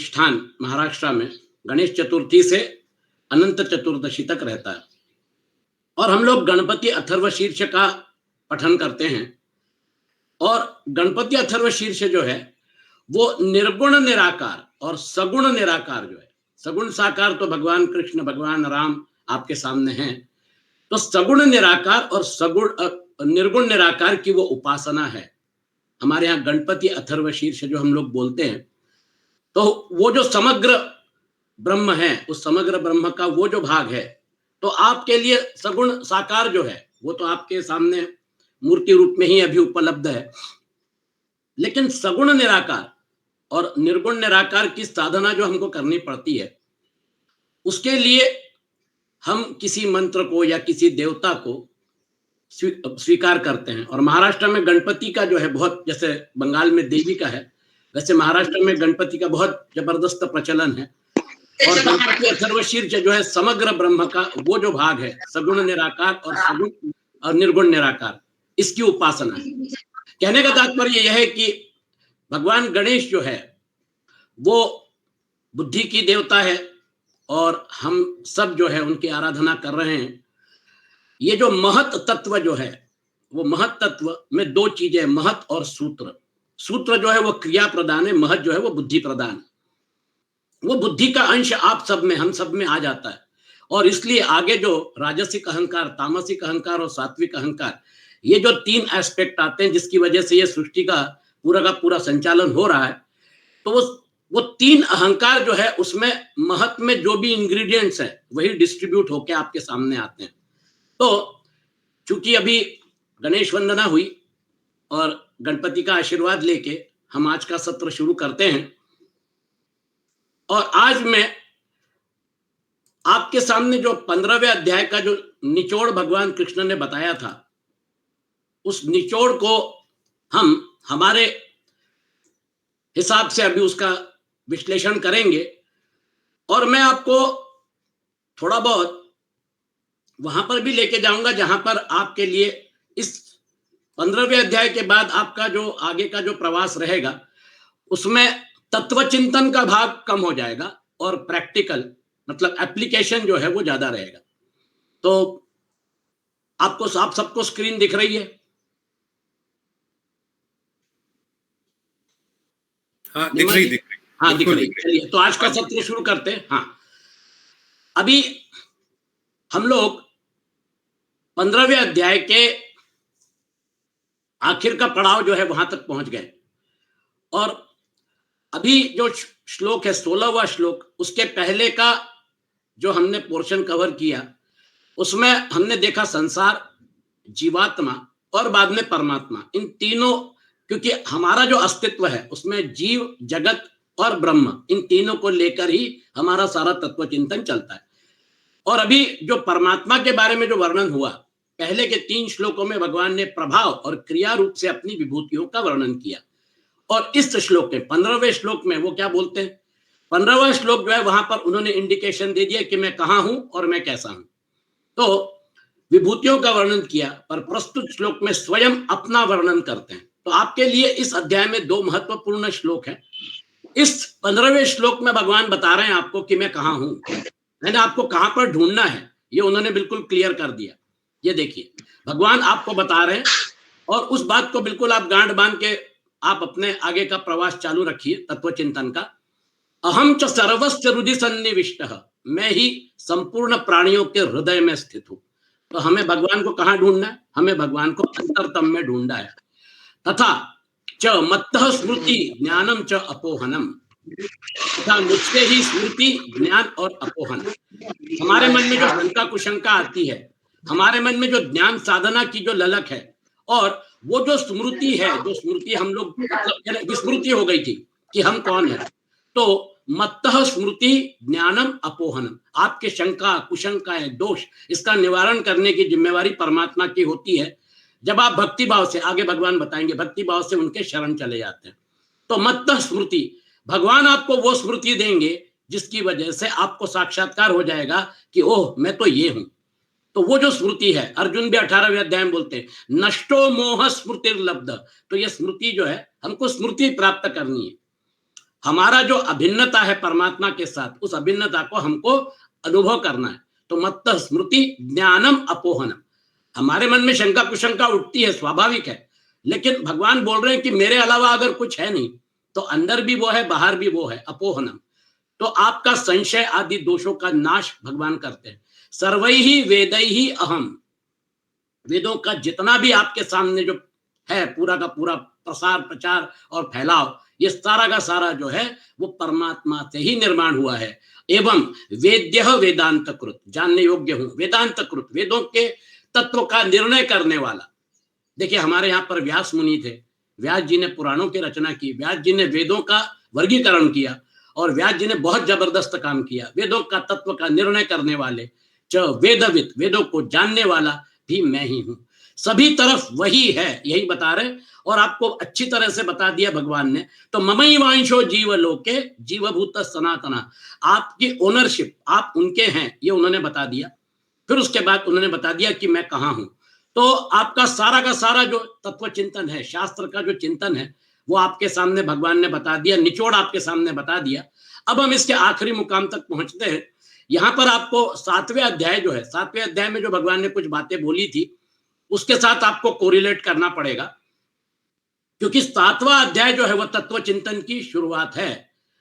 अनुष्ठान महाराष्ट्र में गणेश चतुर्थी से अनंत चतुर्दशी तक रहता है और हम लोग गणपति अथर्वशीर्ष का पठन करते हैं। और गणपति अथर्वशीर्ष जो है वो निर्गुण निराकार और सगुण निराकार जो है, सगुण साकार तो भगवान कृष्ण भगवान राम आपके सामने हैं, तो सगुण निराकार और सगुण निर्गुण निराकार की वो उपासना है। हमारे यहाँ गणपति अथर्वशीर्ष जो हम लोग बोलते हैं, तो वो जो समग्र ब्रह्म है, उस समग्र ब्रह्म का वो जो भाग है, तो आपके लिए सगुण साकार जो है वो तो आपके सामने मूर्ति रूप में ही अभी उपलब्ध है, लेकिन सगुण निराकार और निर्गुण निराकार की साधना जो हमको करनी पड़ती है, उसके लिए हम किसी मंत्र को या किसी देवता को स्वीकार करते हैं। और महाराष्ट्र में गणपति का जो है बहुत, जैसे बंगाल में देवी का है, वैसे महाराष्ट्र में गणपति का बहुत जबरदस्त प्रचलन है। और गणपति अथर्वशीर्ष जो है समग्र ब्रह्म का वो जो भाग है, सगुण निराकार और सगुण और निर्गुण निराकार, इसकी उपासना है। कहने का तात्पर्य यह है कि भगवान गणेश जो है वो बुद्धि की देवता है और हम सब जो है उनकी आराधना कर रहे हैं। ये जो महत तत्व जो है, वो महत तत्व में दो चीजें, महत और सूत्र। सूत्र जो है वो क्रिया प्रदान है, महत जो है वो बुद्धि प्रदान। वो बुद्धि का अंश आप सब में, हम सब में आ जाता है। और इसलिए आगे जो राजसिक अहंकार, तामसिक अहंकार और सात्विक अहंकार, ये जो तीन एस्पेक्ट आते हैं जिसकी वजह से ये सृष्टि का पूरा संचालन हो रहा है, तो वो तीन अहंकार जो है उसमें महत में जो भी इंग्रेडिएंट्स है वही डिस्ट्रीब्यूट होके आपके सामने आते हैं। तो चूंकि अभी गणेश वंदना हुई और गणपति का आशीर्वाद लेके हम आज का सत्र शुरू करते हैं। और आज मैं आपके सामने जो 15वें अध्याय का जो निचोड़ भगवान कृष्ण ने बताया था, उस निचोड़ को हम हमारे हिसाब से अभी उसका विश्लेषण करेंगे। और मैं आपको थोड़ा बहुत वहां पर भी लेके जाऊंगा जहां पर आपके लिए इस 15वें अध्याय के बाद आपका जो आगे का जो प्रवास रहेगा उसमें तत्व चिंतन का भाग कम हो जाएगा और प्रैक्टिकल मतलब एप्लीकेशन जो है वो ज्यादा रहेगा। तो आपको, आप सबको स्क्रीन दिख रही है? हाँ, दिख रही। हाँ, दिख रही। चलिए तो आज का सत्र शुरू करते हैं। हाँ, अभी हम लोग 15वें अध्याय के आखिर का पड़ाव जो है वहां तक पहुंच गए। और अभी जो श्लोक है 16वां श्लोक, उसके पहले का जो हमने पोर्शन कवर किया उसमें हमने देखा संसार, जीवात्मा और बाद में परमात्मा, इन तीनों, क्योंकि हमारा जो अस्तित्व है उसमें जीव, जगत और ब्रह्म, इन तीनों को लेकर ही हमारा सारा तत्व चिंतन चलता है। और अभी जो परमात्मा के बारे में जो वर्णन हुआ, पहले के 3 श्लोकों में भगवान ने प्रभाव और क्रिया रूप से अपनी विभूतियों का वर्णन किया। और इस श्लोक में 15वें श्लोक में वो क्या बोलते हैं, 15वां श्लोक जो है वहां पर उन्होंने इंडिकेशन दे दिया कि मैं कहां हूं और मैं कैसा हूं। तो विभूतियों का वर्णन किया, पर प्रस्तुत श्लोक में स्वयं अपना वर्णन करते हैं। तो आपके लिए इस अध्याय में 2 महत्वपूर्ण श्लोक हैं। इस 15वें श्लोक में भगवान बता रहे हैं आपको कि मैं कहां हूं, मैंने आपको कहां पर ढूंढना है, ये उन्होंने बिल्कुल क्लियर कर दिया। ये देखिए, भगवान आपको बता रहे हैं और उस बात को बिल्कुल आप गांठ बांध के आप अपने आगे का प्रवास चालू रखिए तत्व चिंतन का। अहम च सर्वस्य हृदि सन्निविष्टः, मैं ही संपूर्ण प्राणियों के हृदय में स्थित हूं। तो हमें भगवान को कहां ढूंढना है? हमें भगवान को अंतरतम में ढूंढना है। तथा च मत्तः स्मृति ज्ञानम च अपोहनम, तथा मुझसे ही स्मृति, ज्ञान और अपोहन। हमारे मन में जो शंका कुशंका आती है, हमारे मन में जो ज्ञान साधना की जो ललक है, और वो जो स्मृति है, जो स्मृति हम लोग मतलब विस्मृति हो गई थी कि हम कौन है, तो मत्तः स्मृति ज्ञानम अपोहनम, आपके शंका कुशंकाएं दोष, इसका निवारण करने की जिम्मेवारी परमात्मा की होती है। जब आप भक्ति भाव से, आगे भगवान बताएंगे, भक्ति भाव से उनके शरण चले जाते हैं। तो मत्तः स्मृति, भगवान आपको वो स्मृति देंगे जिसकी वजह से आपको साक्षात्कार हो जाएगा कि ओह मैं तो ये हूं। तो वो जो स्मृति है, अर्जुन भी 18वें अध्याय में बोलते हैं नष्टो मोह स्मृतिर्लब्ध, तो ये स्मृति जो है हमको स्मृति प्राप्त करनी है। हमारा जो अभिन्नता है परमात्मा के साथ, उस अभिन्नता को हमको अनुभव करना है। तो मत्त स्मृति ज्ञानम अपोहनम, हमारे मन में शंका कुशंका उठती है, स्वाभाविक है, लेकिन भगवान बोल रहे हैं कि मेरे अलावा अगर कुछ है नहीं, तो अंदर भी वो है, बाहर भी वो है, अपोहनम। तो आपका संशय आदि दोषों का नाश भगवान करते हैं। सर्वैहि वेदैहि अहम, वेदों का जितना भी आपके सामने जो है पूरा का पूरा प्रसार प्रचार और फैलाव, ये सारा का सारा जो है वो परमात्मा से ही निर्माण हुआ है। एवं वेद्य वेदांत कृत, जानने योग्य हूं, वेदांत कृत, वेदों के तत्व का निर्णय करने वाला। देखिए हमारे यहाँ पर व्यास मुनि थे, व्यास जी ने पुराणों की रचना की, व्यास जी ने वेदों का वर्गीकरण किया, और व्यास जी ने बहुत जबरदस्त काम किया। वेदों का तत्व का निर्णय करने वाले च वेदविद, वेदों को जानने वाला भी मैं ही हूं। सभी तरफ वही है, यही बता रहे, और आपको अच्छी तरह से बता दिया भगवान ने। तो ममई वांशो जीव लोके जीवभूत सनातना, आपकी ओनरशिप, आप उनके हैं, ये उन्होंने बता दिया। फिर उसके बाद उन्होंने बता दिया कि मैं कहाँ हूं। तो आपका सारा का सारा जो तत्व चिंतन है, शास्त्र का जो चिंतन है, वो आपके सामने भगवान ने बता दिया, निचोड़ आपके सामने बता दिया। अब हम इसके आखिरी मुकाम तक पहुंचते हैं। यहां पर आपको 7वें अध्याय जो है, 7वें अध्याय में जो भगवान ने कुछ बातें बोली थी, उसके साथ आपको कोरिलेट करना पड़ेगा, क्योंकि 7वां अध्याय जो है वह तत्व चिंतन की शुरुआत है।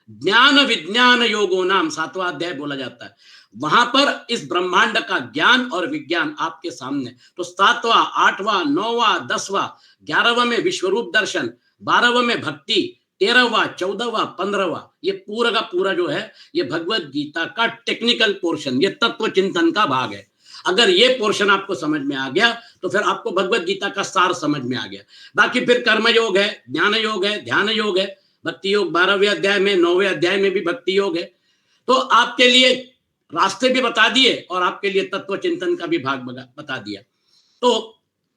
ज्ञान विज्ञान योगो नाम 7वां अध्याय बोला जाता है। वहां पर इस ब्रह्मांड का ज्ञान और विज्ञान आपके सामने। तो 7वां, 8वां, 9वां, 10वां, 11वां में विश्वरूप दर्शन, 12वां में भक्ति, 13वां, 14वां, 15वां, ये पूरा का पूरा जो है ये भगवत गीता का टेक्निकल पोर्शन, ये तत्व चिंतन का भाग है। अगर ये पोर्शन आपको समझ में आ गया तो फिर आपको भगवत गीता का सार समझ में आ गया। बाकी फिर कर्म योग है, ज्ञान योग है, ध्यान योग है, भक्ति योग 12वें अध्याय में, 9वें अध्याय में भी भक्ति योग है। तो आपके लिए रास्ते भी बता दिए और आपके लिए तत्व चिंतन का भी भाग बता दिया। तो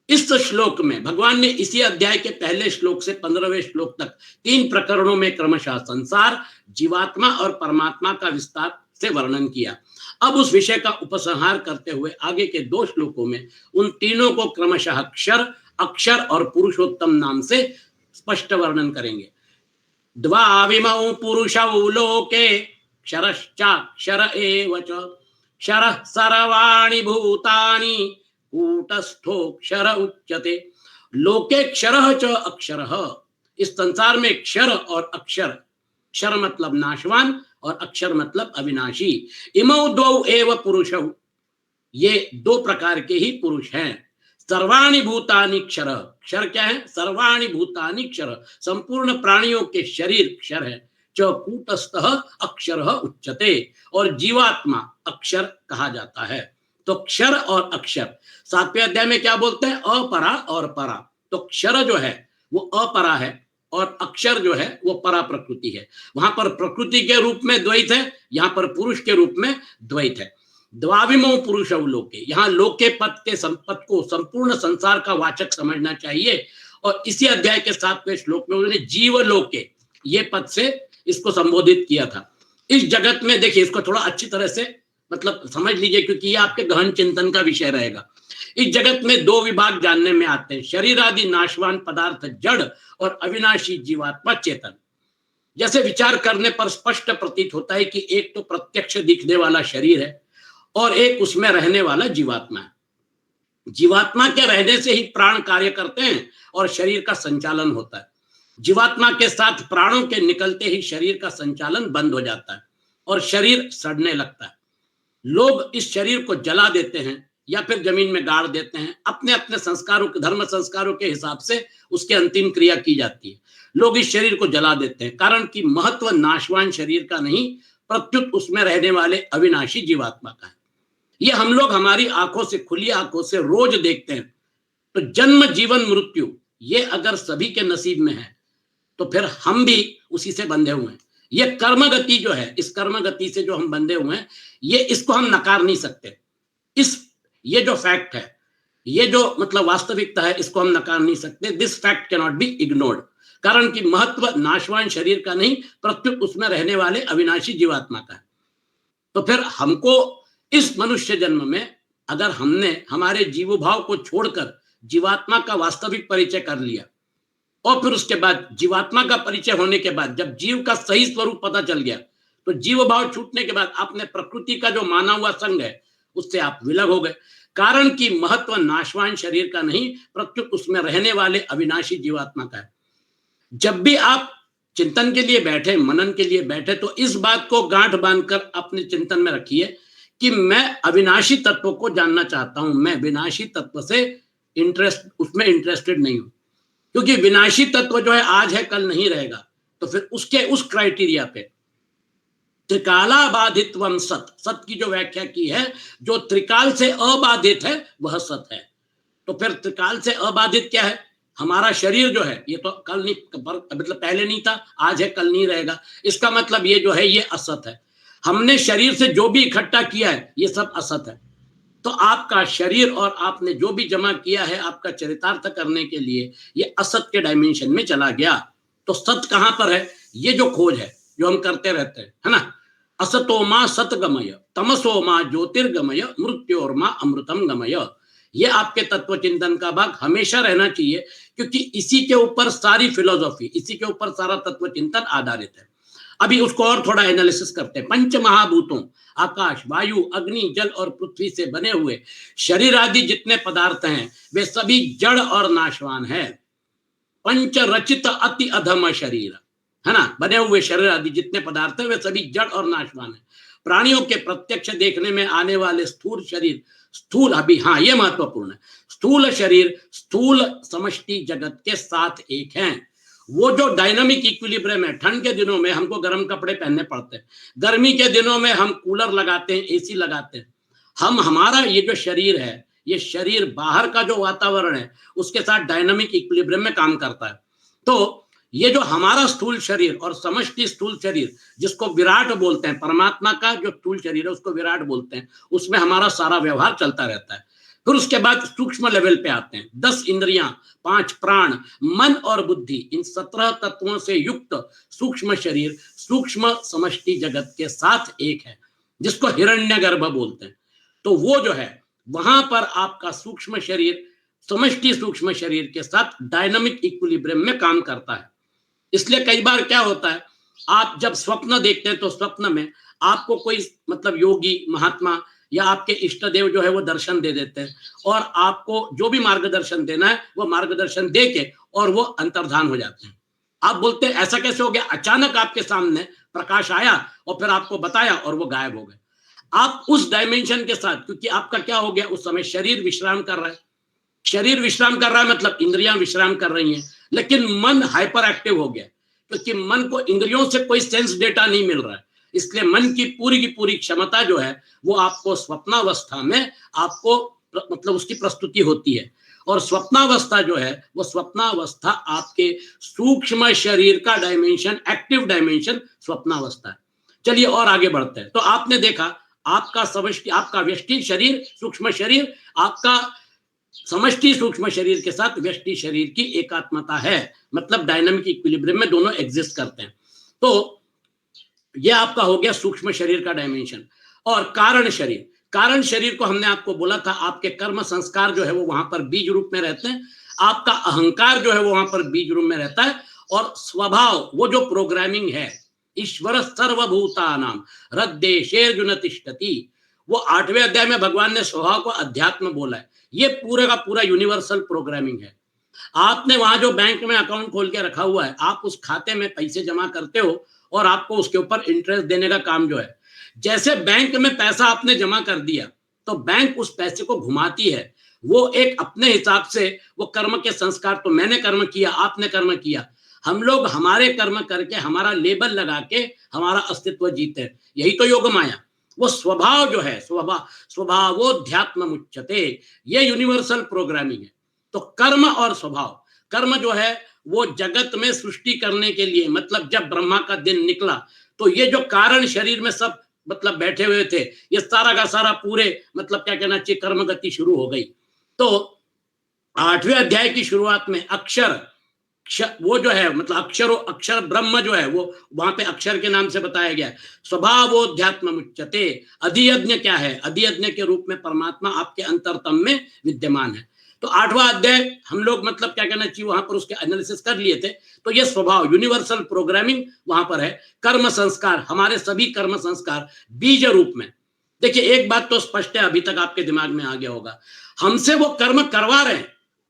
इस श्लोक में भगवान ने इसी अध्याय के पहले श्लोक से 15वें श्लोक तक 3 प्रकरणों में क्रमशः संसार, जीवात्मा और परमात्मा का विस्तार से वर्णन किया। अब उस विषय का उपसंहार करते हुए आगे के 2 श्लोकों में उन तीनों को क्रमशः क्षर, अक्षर और पुरुषोत्तम नाम से स्पष्ट वर्णन करेंगे। द्वाविमौ पुरुषौ लोके क्षरश्चाक्षर एव च, क्षरः सर्वाणि भूतानि कूटस्थोक्षर उच्यते। लोके क्षरः च अक्षरः, इस संसार में क्षर और अक्षर, क्षर मतलब नाशवान और अक्षर मतलब अविनाशी। इमौ द्वौ एव पुरुषौ, ये 2 प्रकार के ही पुरुष हैं। सर्वाणि भूतानि क्षर, क्षर क्या है? सर्वाणि भूतानि क्षर, संपूर्ण प्राणियों के शरीर क्षर है। च कूटस्थः अक्षरः उच्यते, और जीवात्मा अक्षर कहा जाता है। तो क्षर और अक्षर 7वें अध्याय में क्या बोलते हैं? अपरा और परा। तो क्षर जो है वो अपरा है और अक्षर जो है वो परा प्रकृति है। वहां पर प्रकृति के रूप में द्वैत है, यहां पर पुरुष के रूप में द्वैत है। द्वाविमो पुरुषौ लोके, यहाँ लोके पद के संपद को संपूर्ण संसार का वाचक समझना चाहिए। और इसी अध्याय के 7वें श्लोक में उन्होंने जीव लोके ये पद से इसको संबोधित किया था। इस जगत में देखिए, इसको थोड़ा अच्छी तरह से मतलब समझ लीजिए, क्योंकि ये आपके गहन चिंतन का विषय रहेगा। इस जगत में 2 विभाग जानने में आते हैं, शरीर आदि नाशवान पदार्थ जड़ और अविनाशी जीवात्मा चेतन। जैसे विचार करने पर स्पष्ट प्रतीत होता है कि एक तो प्रत्यक्ष दिखने वाला शरीर है और एक उसमें रहने वाला जीवात्मा है। जीवात्मा के रहने से ही प्राण कार्य करते हैं और शरीर का संचालन होता है। जीवात्मा के साथ प्राणों के निकलते ही शरीर का संचालन बंद हो जाता है और शरीर सड़ने लगता है। लोग इस शरीर को जला देते हैं या फिर जमीन में गाड़ देते हैं, अपने अपने संस्कारों, धर्म संस्कारों के हिसाब से उसकी अंतिम क्रिया की जाती है। लोग इस शरीर को जला देते हैं, कारण कि महत्व नाशवान शरीर का नहीं, प्रत्युत उसमें रहने वाले अविनाशी जीवात्मा का है। ये हम लोग हमारी आंखों से, खुली आंखों से रोज देखते हैं। तो जन्म जीवन मृत्यु ये अगर सभी के नसीब में है तो फिर हम भी उसी से बंधे हुए हैं। ये कर्म गति जो है, इस कर्म गति से जो हम बंधे हुए हैं, ये इसको हम नकार नहीं सकते। ये जो फैक्ट है, ये जो मतलब वास्तविकता है, इसको हम नकार नहीं सकते। This fact can not be ignored, कारण कि महत्व नाशवान शरीर का नहीं, प्रत्युत उसमें रहने वाले अविनाशी जीवात्मा का है। तो फिर हमको इस मनुष्य जन्म में अगर हमने हमारे जीव भाव को छोड़कर जीवात्मा का वास्तविक परिचय कर लिया, और फिर उसके बाद जीवात्मा का परिचय होने के बाद जब जीव का सही स्वरूप पता चल गया, तो जीव भाव छूटने के बाद आपने प्रकृति का जो माना हुआ संग है उससे आप विलग हो गए। कारण कि महत्व नाशवान शरीर का नहीं, प्रत्युत उसमें रहने वाले अविनाशी जीवात्मा का है। जब भी आप चिंतन के लिए बैठे, मनन के लिए बैठे, तो इस बात को गांठ बांधकर अपने चिंतन में रखिए कि मैं अविनाशी तत्व को जानना चाहता हूं, मैं विनाशी तत्व से उसमें इंटरेस्टेड नहीं हूं। क्योंकि विनाशी तत्व जो है आज है कल नहीं रहेगा, तो फिर उसके उस क्राइटेरिया पे त्रिकालाबाधित्वम सत, सत की जो व्याख्या की है, जो त्रिकाल से अबाधित है वह सत है। तो फिर त्रिकाल से अबाधित क्या है? हमारा शरीर जो है ये तो कल नहीं, मतलब पहले नहीं था, आज है कल नहीं रहेगा, इसका मतलब ये जो है ये असत है। हमने शरीर से जो भी इकट्ठा किया है ये सब असत है। तो आपका शरीर और आपने जो भी जमा किया है आपका चरितार्थ करने के लिए, ये असत के डायमेंशन में चला गया। तो सत कहां पर है? ये जो खोज है जो हम करते रहते हैं, है ना, असतो मां सतगमय, तमसो मां ज्योतिर्गमय, मृत्योर्मा अमृतम गमय। ये आपके तत्व चिंतन का भाग हमेशा रहना चाहिए, क्योंकि इसी के ऊपर सारी फिलोसॉफी, इसी के ऊपर सारा तत्व चिंतन आधारित है। अभी उसको और थोड़ा एनालिसिस करते हैं। पंच महाभूतों, आकाश, वायु, अग्नि, जल और पृथ्वी से बने हुए शरीर आदि जितने पदार्थ हैं वे सभी जड़ और नाशवान है। पंच रचित अति अधम शरीर, है ना, बने हुए शरीर आदि जितने पदार्थ हैं वे सभी जड़ और नाशवान है। प्राणियों के प्रत्यक्ष देखने में आने वाले स्थूल शरीर, स्थूल, अभी हाँ ये महत्वपूर्ण है, स्थूल शरीर स्थूल समष्टि जगत के साथ एक हैं। वो जो डायनामिक इक्विलिब्रियम है, ठंड के दिनों में हमको गर्म कपड़े पहनने पड़ते हैं, गर्मी के दिनों में हम कूलर लगाते हैं, एसी लगाते हैं। हम, हमारा ये जो शरीर है, ये शरीर बाहर का जो वातावरण है उसके साथ डायनामिक इक्विलिब्रियम में काम करता है। तो ये जो हमारा स्थूल शरीर और समष्टि स्थूल शरीर, जिसको विराट बोलते हैं, परमात्मा का जो स्थूल शरीर है उसको विराट बोलते हैं, उसमें हमारा सारा व्यवहार चलता रहता है। फिर उसके बाद सूक्ष्म लेवल पे आते हैं 10 इंद्रियां, 5 प्राण, मन और बुद्धि, इन 17 तत्वों से युक्त सूक्ष्म शरीर सूक्ष्म समष्टि जगत के साथ एक है, जिसको हिरण्यगर्भ बोलते हैं। तो वो जो है वहां पर आपका सूक्ष्म शरीर समष्टि सूक्ष्म शरीर के साथ डायनामिक इक्विलिब्रियम में काम करता है। इसलिए कई बार क्या होता है, आप जब स्वप्न देखते हैं तो स्वप्न में आपको कोई मतलब योगी महात्मा या आपके इष्ट देव जो है वो दर्शन दे देते हैं, और आपको जो भी मार्गदर्शन देना है वो मार्गदर्शन दे के और वो अंतर्धान हो जाते हैं। आप बोलते हैं ऐसा कैसे हो गया? अचानक आपके सामने प्रकाश आया और फिर आपको बताया और वो गायब हो गए। आप उस डायमेंशन के साथ, क्योंकि आपका क्या हो गया उस समय, शरीर विश्राम कर रहा है, शरीर विश्राम कर रहा है मतलब इंद्रियां विश्राम कर रही हैं, लेकिन मन हाइपर एक्टिव हो गया, क्योंकि मन को इंद्रियों से कोई सेंस डेटा नहीं मिल रहा है। इसलिए मन की पूरी क्षमता जो है वो आपको स्वप्नावस्था में आपको मतलब उसकी प्रस्तुति होती है। और स्वप्नावस्था जो है वो स्वप्नावस्था आपके सूक्ष्म शरीर का डायमेंशन, एक्टिव डायमेंशन स्वप्नावस्था है। चलिए और आगे बढ़ते हैं। तो आपने देखा आपका समष्टि, आपका व्यष्टि शरीर सूक्ष्म शरीर, आपका समष्टि सूक्ष्म शरीर के साथ व्यष्टि शरीर की एकात्मता है, मतलब डायनामिक इक्विलिब्रियम में दोनों एग्जिस्ट करते हैं। तो ये आपका हो गया सूक्ष्म शरीर का डायमेंशन। और कारण शरीर, कारण शरीर को हमने आपको बोला था आपके कर्म संस्कार जो है वो वहां पर बीज रूप में रहते हैं, आपका अहंकार जो है वो वहां पर बीज रूप में रहता है, और स्वभाव वो जो प्रोग्रामिंग है, ईश्वर सर्वभूतानाम हृदयेर्जुन तिष्ठति, वो 8वें अध्याय में भगवान ने स्वभाव को अध्यात्म बोला है। ये पूरा का पूरा यूनिवर्सल प्रोग्रामिंग है। आपने वहां जो बैंक में अकाउंट खोल के रखा हुआ है, आप उस खाते में पैसे जमा करते हो और आपको उसके ऊपर इंटरेस्ट देने का काम जो है, जैसे बैंक में पैसा आपने जमा कर दिया तो बैंक उस पैसे को घुमाती है, वो एक अपने हिसाब से वो कर्म के संस्कार, तो मैंने कर्म किया, आपने कर्म किया, हम लोग हमारे कर्म करके हमारा लेबल लगा के हमारा अस्तित्व जीते हैं। यही तो योग माया। वो स्वभाव जो है, स्वभावोध्यात्म मुच्यते, ये यूनिवर्सल प्रोग्रामिंग है। तो कर्म और स्वभाव, कर्म जो है वो जगत में सृष्टि करने के लिए, मतलब जब ब्रह्मा का दिन निकला तो ये जो कारण शरीर में सब मतलब बैठे हुए थे, ये सारा का सारा पूरे मतलब क्या कहना चाहिए कर्म गति शुरू हो गई। तो 8वें अध्याय की शुरुआत में अक्षर, वो जो है मतलब अक्षर ब्रह्म जो है वो वहां पे अक्षर के नाम से बताया गया है। स्वभावोध्यात्म मुच्यते, अधियज्ञ क्या है? अधियज्ञ के रूप में परमात्मा आपके अंतरतम में विद्यमान है। तो 8वां अध्याय हम लोग मतलब क्या कहना चाहिए वहां पर उसके एनालिसिस कर लिए थे। तो ये स्वभाव यूनिवर्सल प्रोग्रामिंग वहां पर है। कर्म संस्कार, हमारे सभी कर्म संस्कार बीज रूप में। देखिए एक बात तो स्पष्ट है, अभी तक आपके दिमाग में आ गया होगा, हमसे वो कर्म करवा रहे हैं।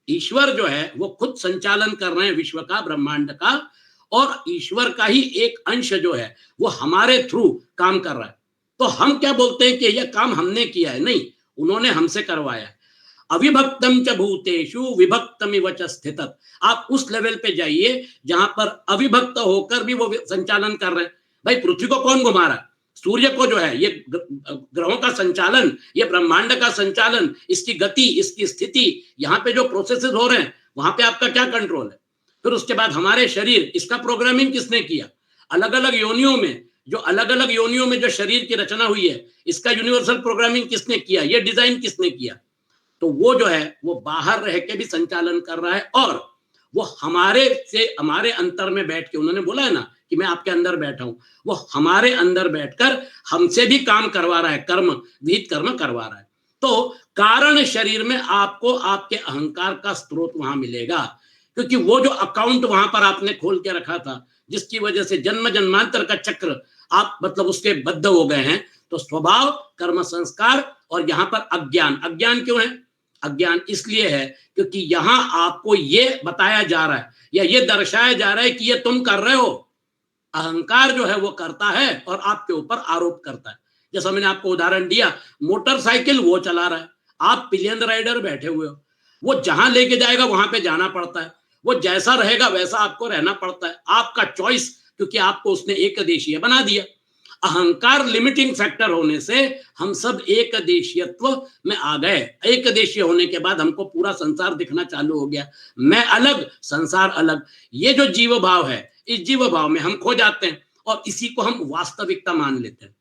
ईश्वर जो है वो खुद संचालन कर रहे हैं विश्व का, ब्रह्मांड का, और ईश्वर का ही एक अंश जो है वो हमारे थ्रू काम कर रहा है। तो हम क्या बोलते हैं कि यह काम हमने किया है? नहीं, उन्होंने हमसे करवाया है। अविभक्तम च भूतेषु विभक्तमिव च स्थितत्। आप उस लेवल पे जाइए जहां पर अविभक्त होकर भी वो संचालन कर रहे हैं। भाई पृथ्वी को कौन घुमा रहा है? सूर्य को जो है, ये ग्रहों का संचालन, ये ब्रह्मांड का संचालन, इसकी गति, इसकी स्थिति, यहाँ पे जो प्रोसेसेस हो रहे हैं वहां पे आपका क्या कंट्रोल है? फिर उसके बाद हमारे शरीर, इसका प्रोग्रामिंग किसने किया? अलग अलग योनियों में जो शरीर की रचना हुई है, इसका यूनिवर्सल प्रोग्रामिंग किसने किया? ये डिजाइन किसने किया? तो वो जो है वो बाहर रह के भी संचालन कर रहा है, और वो हमारे अंतर में बैठ के, उन्होंने बोला है ना कि मैं आपके अंदर बैठा हूं, वो हमारे अंदर बैठकर हमसे भी काम करवा रहा है, कर्म, विहित कर्म करवा रहा है। तो कारण शरीर में आपको आपके अहंकार का स्रोत वहां मिलेगा, क्योंकि वो जो अकाउंट वहां पर आपने खोल के रखा था, जिसकी वजह से जन्म जन्मांतर का चक्र आप मतलब उसके बद्ध हो गए हैं। तो स्वभाव, कर्म संस्कार, और यहां पर अज्ञान। अज्ञान क्यों है? अज्ञान इसलिए है क्योंकि यहां आपको ये बताया जा रहा है या ये दर्शाया जा रहा है कि ये तुम कर रहे हो। अहंकार जो है वो करता है और आपके ऊपर आरोप करता है। जैसा मैंने आपको उदाहरण दिया, मोटरसाइकिल वो चला रहा है, आप पिलियन राइडर बैठे हुए हो, वो जहां लेके जाएगा वहां पे जाना पड़ता है, वो जैसा रहेगा वैसा आपको रहना पड़ता है, आपका चॉइस, क्योंकि आपको उसने एक देशीय बना दिया। अहंकार लिमिटिंग फैक्टर होने से हम सब एक देशीयत्व में आ गए। एक देशीय होने के बाद हमको पूरा संसार दिखना चालू हो गया, मैं अलग, संसार अलग। ये जो जीव भाव है, इस जीव भाव में हम खो जाते हैं और इसी को हम वास्तविकता मान लेते हैं।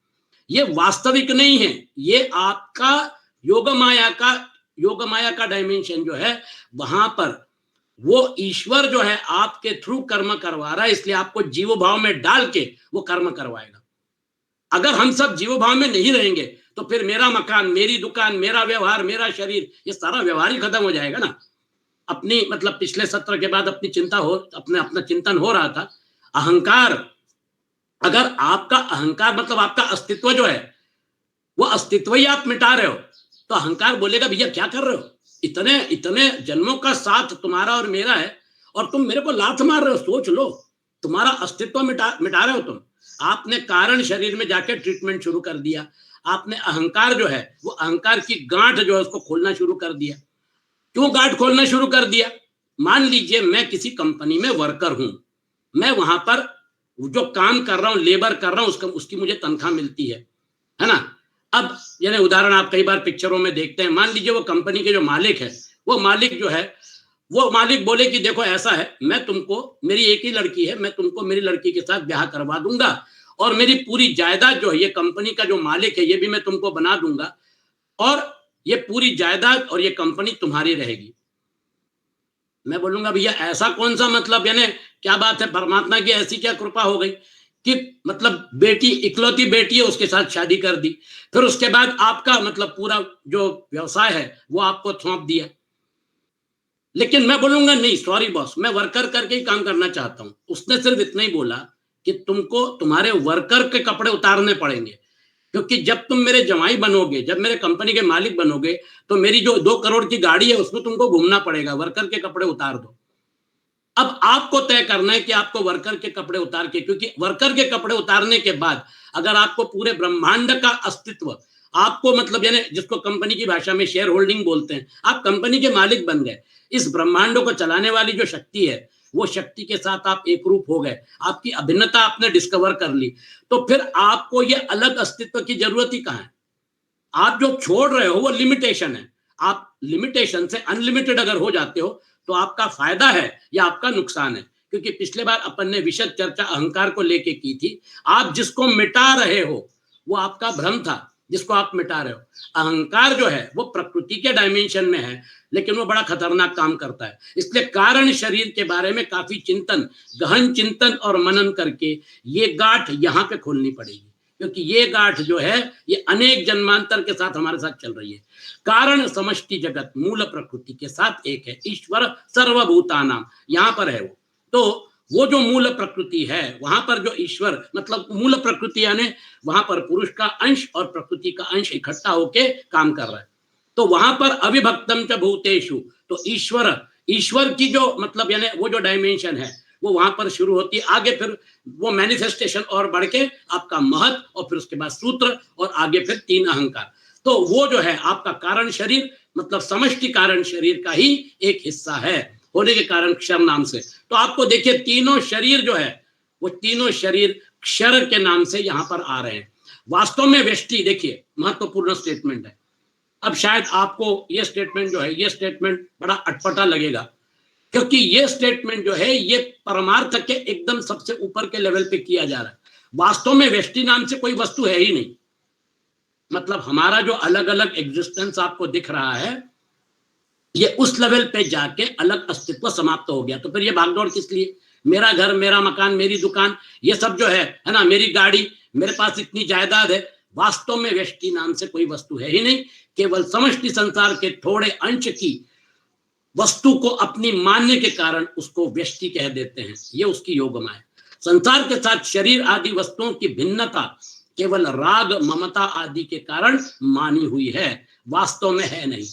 ये वास्तविक नहीं है, ये आपका योग माया का डायमेंशन जो है, वहां पर वो ईश्वर जो है आपके थ्रू कर्म करवा रहा है, इसलिए आपको जीव भाव में डाल के वो कर्म करवाएगा। अगर हम सब जीव भाव में नहीं रहेंगे तो फिर मेरा मकान, मेरी दुकान, मेरा व्यवहार, मेरा शरीर, ये सारा व्यवहार ही खत्म हो जाएगा ना। अपनी मतलब पिछले सत्र के बाद अपना चिंतन हो रहा था। अहंकार, अगर आपका अहंकार मतलब आपका अस्तित्व जो है वो अस्तित्व ही आप मिटा रहे हो, तो अहंकार बोलेगा भैया क्या कर रहे हो, इतने इतने जन्मों का साथ तुम्हारा और मेरा है और तुम मेरे को लात मार रहे हो। सोच लो, तुम्हारा अस्तित्व मिटा रहे हो तुम। आपने कारण शरीर में जाके ट्रीटमेंट शुरू कर दिया, आपने अहंकार जो है वो अहंकार की गांठ जो है उसको खोलना शुरू कर दिया। क्यों गांठ खोलना शुरू कर दिया? मान लीजिए मैं किसी कंपनी में वर्कर हूं, मैं वहां पर जो काम कर रहा हूं, लेबर कर रहा हूं, उसकी मुझे तनख्वाह मिलती है ना। अब यानी उदाहरण आप कई बार पिक्चरों में देखते हैं, मान लीजिए वो कंपनी के जो मालिक है, वो मालिक जो है वो मालिक बोले कि देखो ऐसा है, मैं तुमको, मेरी एक ही लड़की है, मैं तुमको मेरी लड़की के साथ ब्याह करवा दूंगा और मेरी पूरी जायदाद जो है, ये कंपनी का जो मालिक है ये भी मैं तुमको बना दूंगा और ये पूरी जायदाद और ये कंपनी तुम्हारी रहेगी। मैं बोलूंगा भैया ऐसा कौन सा मतलब, यानी क्या बात है, परमात्मा की ऐसी क्या कृपा हो गई कि मतलब बेटी, इकलौती बेटी है, उसके साथ शादी कर दी, फिर उसके बाद आपका मतलब पूरा जो व्यवसाय है वो आपको सौंप दिया। लेकिन मैं बोलूंगा नहीं, सॉरी बॉस, मैं वर्कर करके ही काम करना चाहता हूं। उसने सिर्फ इतना ही बोला कि तुमको तुम्हारे वर्कर के कपड़े उतारने पड़ेंगे, क्योंकि जब तुम मेरे जमाई बनोगे, जब मेरे कंपनी के मालिक बनोगे, तो मेरी जो 2 करोड़ की गाड़ी है उसमें तुमको घूमना पड़ेगा, वर्कर के कपड़े उतार दो। अब आपको तय करना है कि आपको वर्कर के कपड़े उतार के, क्योंकि वर्कर के कपड़े उतारने के बाद अगर आपको पूरे ब्रह्मांड का अस्तित्व, आपको मतलब यानी जिसको कंपनी की भाषा में शेयर होल्डिंग बोलते हैं, आप कंपनी के मालिक बन गए, इस ब्रह्मांड को चलाने वाली जो शक्ति है वो शक्ति के साथ आप एक रूप हो गए, आपकी अभिन्नता आपने डिस्कवर कर ली, तो फिर आपको ये अलग अस्तित्व की जरूरत ही कहां है। आप जो छोड़ रहे हो वो लिमिटेशन है। आप लिमिटेशन से अनलिमिटेड अगर हो जाते हो तो आपका फायदा है या आपका नुकसान है। क्योंकि पिछले बार अपन ने विशद चर्चा अहंकार को लेके की थी। आप जिसको मिटा रहे हो वो आपका भ्रम था, जिसको आप मिटा रहे हो। अहंकार जो है वो प्रकृति के डायमेंशन में है, लेकिन वो बड़ा खतरनाक काम करता है। इसलिए कारण शरीर के बारे में काफी चिंतन, गहन चिंतन और मनन करके ये गांठ यहाँ पे खोलनी पड़ेगी, क्योंकि ये गांठ जो है ये अनेक जन्मांतर के साथ हमारे साथ चल रही है। कारण समष्टि जगत मूल प्रकृति के साथ एक है, ईश्वर सर्वभूतानाम यहाँ पर है वो जो मूल प्रकृति है वहां पर जो ईश्वर मतलब मूल प्रकृति यानी वहां पर पुरुष का अंश और प्रकृति का अंश इकट्ठा होके काम कर रहा है। तो वहां पर अविभक्तम च भूतेषु, तो ईश्वर की जो मतलब यानी वो जो डायमेंशन है वो वहां पर शुरू होती है, आगे फिर वो मैनिफेस्टेशन और बढ़ के आपका महत और फिर उसके बाद सूत्र और आगे फिर 3 अहंकार। तो वो जो है आपका कारण शरीर मतलब समष्टि कारण शरीर का ही एक हिस्सा है होने के कारण क्षर नाम से। तो आपको देखिए तीनों शरीर जो है वो तीनों शरीर क्षर के नाम से यहां पर आ रहे हैं। वास्तव में व्यष्टि देखिए महत्वपूर्ण स्टेटमेंट है। अब शायद आपको ये स्टेटमेंट जो है ये स्टेटमेंट बड़ा अटपटा लगेगा, क्योंकि ये स्टेटमेंट जो है ये परमार्थ के एकदम सबसे ऊपर के लेवल पे किया जा रहा है। वास्तव में व्यष्टि नाम से कोई वस्तु है ही नहीं। मतलब हमारा जो अलग अलग एग्जिस्टेंस आपको दिख रहा है ये उस लेवल पे जाके अलग अस्तित्व समाप्त हो गया। तो फिर ये भागदौड़ किस लिए? मेरा घर, मेरा मकान, मेरी दुकान, ये सब जो है ना, मेरी गाड़ी, मेरे पास इतनी जायदाद है, वास्तव में व्यष्टि नाम से कोई वस्तु है ही नहीं। केवल समष्टि संसार के थोड़े अंश की वस्तु को अपनी मानने के कारण उसको व्यष्टि कह देते हैं। ये उसकी योगमा है। संसार के साथ शरीर आदि वस्तुओं की भिन्नता केवल राग ममता आदि के कारण मानी हुई है, वास्तव में है नहीं।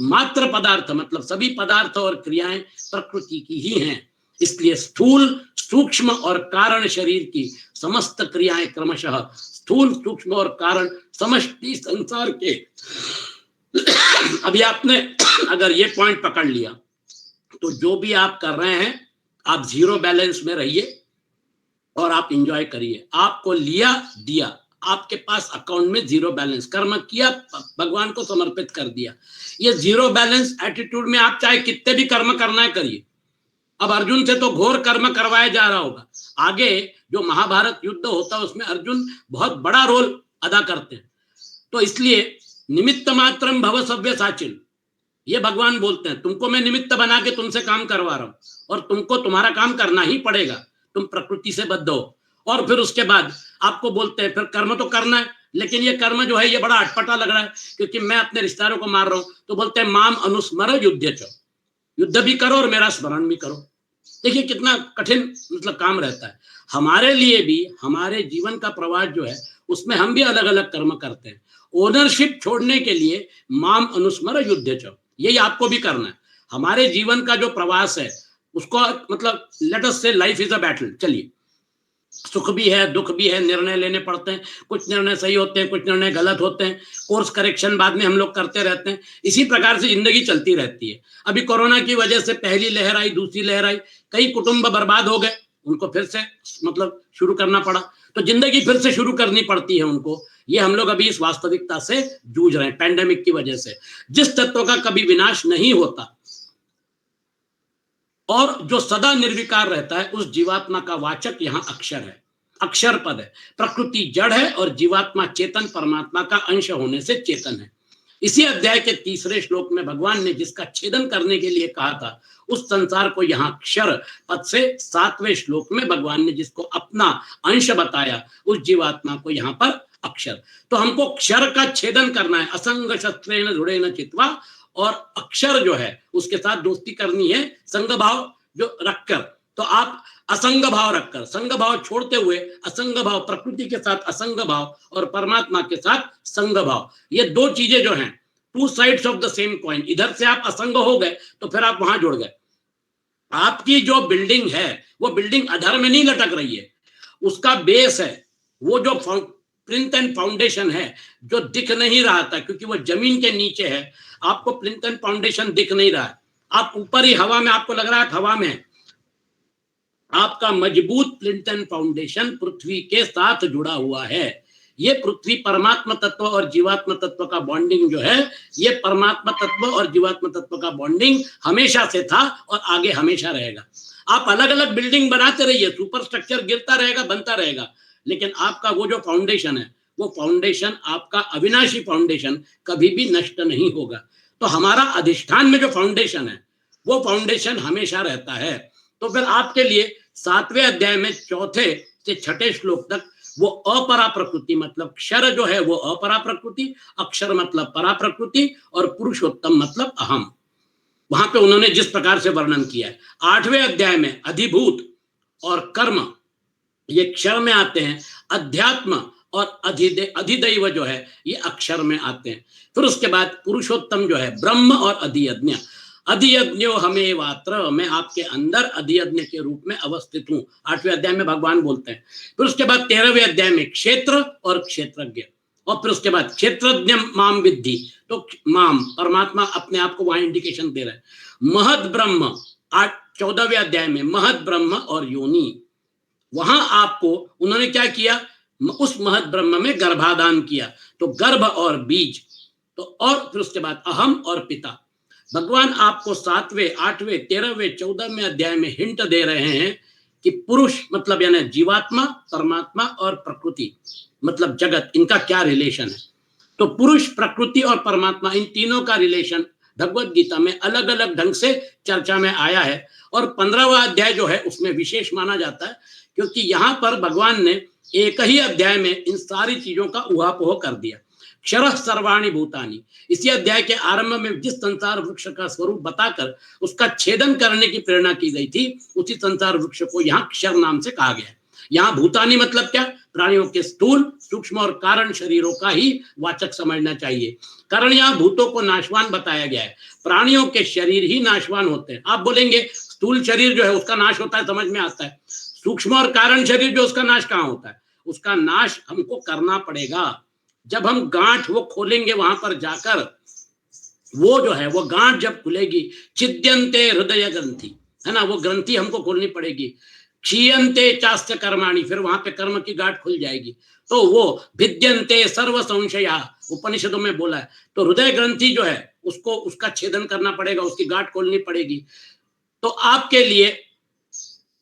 मात्र पदार्थ मतलब सभी पदार्थ और क्रियाएं प्रकृति की ही हैं। इसलिए स्थूल सूक्ष्म और कारण शरीर की समस्त क्रियाएं क्रमशः स्थूल सूक्ष्म और कारण समष्टि संसार के अभी आपने अगर ये पॉइंट पकड़ लिया तो जो भी आप कर रहे हैं आप जीरो बैलेंस में रहिए और आप एंजॉय करिए। आपको लिया दिया, आपके पास अकाउंट में जीरो बैलेंस, कर्म किया भगवान को समर्पित कर दिया। ये जीरो बैलेंस एटीट्यूड में आप चाहे कितने भी कर्म करना है करिए। अब अर्जुन से तो घोर कर्म करवाया जा रहा होगा, आगे जो महाभारत युद्ध होता है उसमें अर्जुन बहुत बड़ा रोल अदा करते हैं। तो इसलिए निमित्त मात्रम भव सव्य साचिन, ये भगवान बोलते हैं तुमको मैं निमित्त बना के तुमसे काम करवा रहा हूं और तुमको तुम्हारा काम करना ही पड़ेगा, तुम प्रकृति से बद्ध हो। और फिर उसके बाद आपको बोलते हैं फिर कर्म तो करना है, लेकिन ये कर्म जो है ये बड़ा अटपटा लग रहा है क्योंकि मैं अपने रिश्तेदारों को मार रहा हूं। तो बोलते हैं माम अनुस्मर युद्ध च, युद्ध भी करो और मेरा स्मरण भी करो। देखिए कितना कठिन मतलब काम रहता है। हमारे लिए भी हमारे जीवन का प्रवास जो है उसमें हम भी अलग अलग कर्म करते हैं। ओनरशिप छोड़ने के लिए माम अनुस्मर युद्ध च, यही आपको भी करना है। हमारे जीवन का जो प्रवास है उसको मतलब लेट अस से लाइफ इज अ बैटल। चलिए सुख भी है दुख भी है, निर्णय लेने पड़ते हैं, कुछ निर्णय सही होते हैं कुछ निर्णय गलत होते हैं, कोर्स करेक्शन बाद में हम लोग करते रहते हैं। इसी प्रकार से जिंदगी चलती रहती है। अभी कोरोना की वजह से पहली लहर आई, दूसरी लहर आई, कई कुटुंब बर्बाद हो गए, उनको फिर से मतलब शुरू करना पड़ा। तो जिंदगी फिर से शुरू करनी पड़ती है उनको। ये हम लोग अभी इस वास्तविकता से जूझ रहे हैं पैंडेमिक की वजह से। जिस तत्व का कभी विनाश नहीं होता और जो सदा निर्विकार रहता है उस जीवात्मा का वाचक यहाँ अक्षर है, अक्षर पद है। प्रकृति जड़ है और जीवात्मा चेतन परमात्मा का अंश होने से चेतन है। इसी अध्याय के 3रे श्लोक में भगवान ने जिसका छेदन करने के लिए कहा था उस संसार को यहाँ क्षर पद से 7वें श्लोक में भगवान ने जिसको अपना अंश बताया उस जीवात्मा को यहाँ पर अक्षर। तो हमको क्षर का छेदन करना है, असंग शस्त्रेण दृढ़ेन चित्वा, और अक्षर जो है उसके साथ दोस्ती करनी है संग भाव जो रखकर। तो आप असंग भाव रखकर, संग भाव छोड़ते हुए असंग भाव, प्रकृति के साथ असंग भाव और परमात्मा के साथ संग भाव, ये दो चीजें जो हैं two sides of the same coin. इधर से आप असंग हो गए तो फिर आप वहां जुड़ गए। आपकी जो बिल्डिंग है वो बिल्डिंग अधर में नहीं लटक रही है, उसका बेस है, वो जो प्लिंथ एंड फाउंडेशन है जो दिख नहीं रहा था क्योंकि वो जमीन के नीचे है। आपको प्लिंथ एंड फाउंडेशन दिख नहीं रहा है, आप ऊपर ही हवा में, आपको लग रहा है हवा में। आपका मजबूत प्लिंथ एंड फाउंडेशन पृथ्वी के साथ जुड़ा हुआ है। ये पृथ्वी परमात्मा तत्व और जीवात्मा तत्व का बॉन्डिंग जो है, ये परमात्मा तत्व और जीवात्मा तत्व का बॉन्डिंग हमेशा से था और आगे हमेशा रहेगा। आप अलग अलग बिल्डिंग बनाते रहिए, सुपर स्ट्रक्चर गिरता रहेगा बनता रहेगा, लेकिन आपका वो जो फाउंडेशन है वो फाउंडेशन आपका अविनाशी फाउंडेशन कभी भी नष्ट नहीं होगा। तो हमारा अधिष्ठान में जो फाउंडेशन है वो फाउंडेशन हमेशा रहता है। तो फिर आपके लिए 7वें अध्याय में 4थे से 6ठे श्लोक तक वो अपरा प्रकृति मतलब क्षर जो है वो अपरा प्रकृति, अक्षर मतलब परा प्रकृति और पुरुषोत्तम मतलब अहम। वहां पे उन्होंने जिस प्रकार से वर्णन किया है 8वें अध्याय में अधिभूत और कर्म ये क्षर में आते हैं, अध्यात्म और अधिदैव जो है ये अक्षर में आते हैं। फिर उसके बाद पुरुषोत्तम जो है ब्रह्म और अधियज्ञ, अधियज्ञो हमें वात्र, मैं आपके अंदर अधियज्ञ के रूप में अवस्थित हूं, 8वें अध्याय में भगवान बोलते हैं। फिर उसके बाद 13वें अध्याय में क्षेत्र और क्षेत्रज्ञ, और फिर उसके बाद क्षेत्रज्ञ माम विद्धि, तो माम परमात्मा अपने आप को वहां इंडिकेशन दे रहा है। महद ब्रह्म 14वें अध्याय में महद ब्रह्म और योनि, वहां आपको उन्होंने क्या किया, उस महद ब्रह्म में गर्भाधान किया, तो गर्भ और बीज, तो और फिर उसके बाद अहम और पिता। भगवान आपको 7वें 8वें 13वें 14वें अध्याय में हिंट दे रहे हैं कि पुरुष मतलब यानी जीवात्मा, परमात्मा और प्रकृति मतलब जगत, इनका क्या रिलेशन है। तो पुरुष, प्रकृति और परमात्मा, इन तीनों का रिलेशन भगवत गीता में अलग अलग ढंग से चर्चा में आया है, और 15वां अध्याय जो है उसमें विशेष माना जाता है, क्योंकि यहां पर भगवान ने एक ही अध्याय में इन सारी चीजों का उहापोह कर दिया। क्षरः सर्वाणि भूतानि, इसी अध्याय के आरंभ में जिस संसार वृक्ष का स्वरूप बताकर उसका छेदन करने की प्रेरणा की गई थी, उसी संसार वृक्ष को यहाँ क्षर नाम से कहा गया है। यहाँ भूतानि मतलब क्या, प्राणियों के स्थूल, सूक्ष्म और कारण शरीरों का ही वाचक समझना चाहिए। कारण यहाँ भूतों को नाशवान बताया गया है, प्राणियों के शरीर ही नाशवान होते हैं। आप बोलेंगे स्थूल शरीर जो है उसका नाश होता है, समझ में आता है। सूक्ष्म और कारण शरीर जो उसका नाश कहाँ होता है, उसका नाश हमको करना पड़ेगा। जब हम गांठ वो खोलेंगे वहां पर जाकर, वो जो है वो गांठ जब खुलेगी, छिद्यंते हृदय ग्रंथि, है ना, वो ग्रंथि हमको खोलनी पड़ेगी। क्षीयंते चास्य कर्माणि, फिर वहां पे कर्म की गांठ खुल जाएगी। तो वो भिद्यंते सर्व संशया, उपनिषदों में बोला है। तो हृदय ग्रंथि जो है उसको, उसका छेदन करना पड़ेगा, उसकी गांठ खोलनी पड़ेगी। तो आपके लिए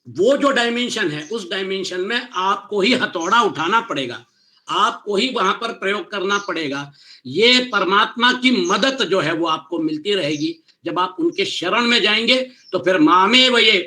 वो जो डायमेंशन है, उस डायमेंशन में आपको ही हथौड़ा उठाना पड़ेगा, आपको ही वहां पर प्रयोग करना पड़ेगा। ये परमात्मा की मदद जो है वो आपको मिलती रहेगी। जब आप उनके शरण में जाएंगे तो फिर मामे वये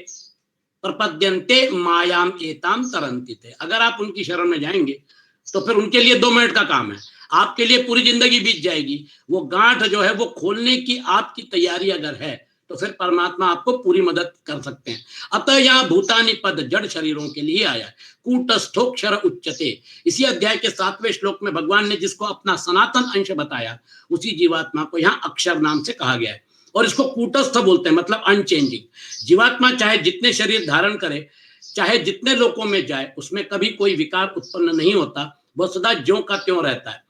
प्रपद्यन्ते मायाम एताम तरन्ति थे, अगर आप उनकी शरण में जाएंगे तो फिर उनके लिए 2 मिनट का काम है, आपके लिए पूरी जिंदगी बीत जाएगी। वो गांठ जो है वो खोलने की आपकी तैयारी अगर है तो फिर परमात्मा आपको पूरी मदद कर सकते हैं। अतः यहाँ भूतानि पद जड़ शरीरों के लिए आया है। कूटस्थोक्षर उच्चते, इसी अध्याय के 7वें श्लोक में भगवान ने जिसको अपना सनातन अंश बताया, उसी जीवात्मा को यहाँ अक्षर नाम से कहा गया है, और इसको कूटस्थ बोलते हैं, मतलब अनचेंजिंग। जीवात्मा चाहे जितने शरीर धारण करे, चाहे जितने लोकों में जाए, उसमें कभी कोई विकार उत्पन्न नहीं होता, वह सदा ज्यों का त्यों रहता है,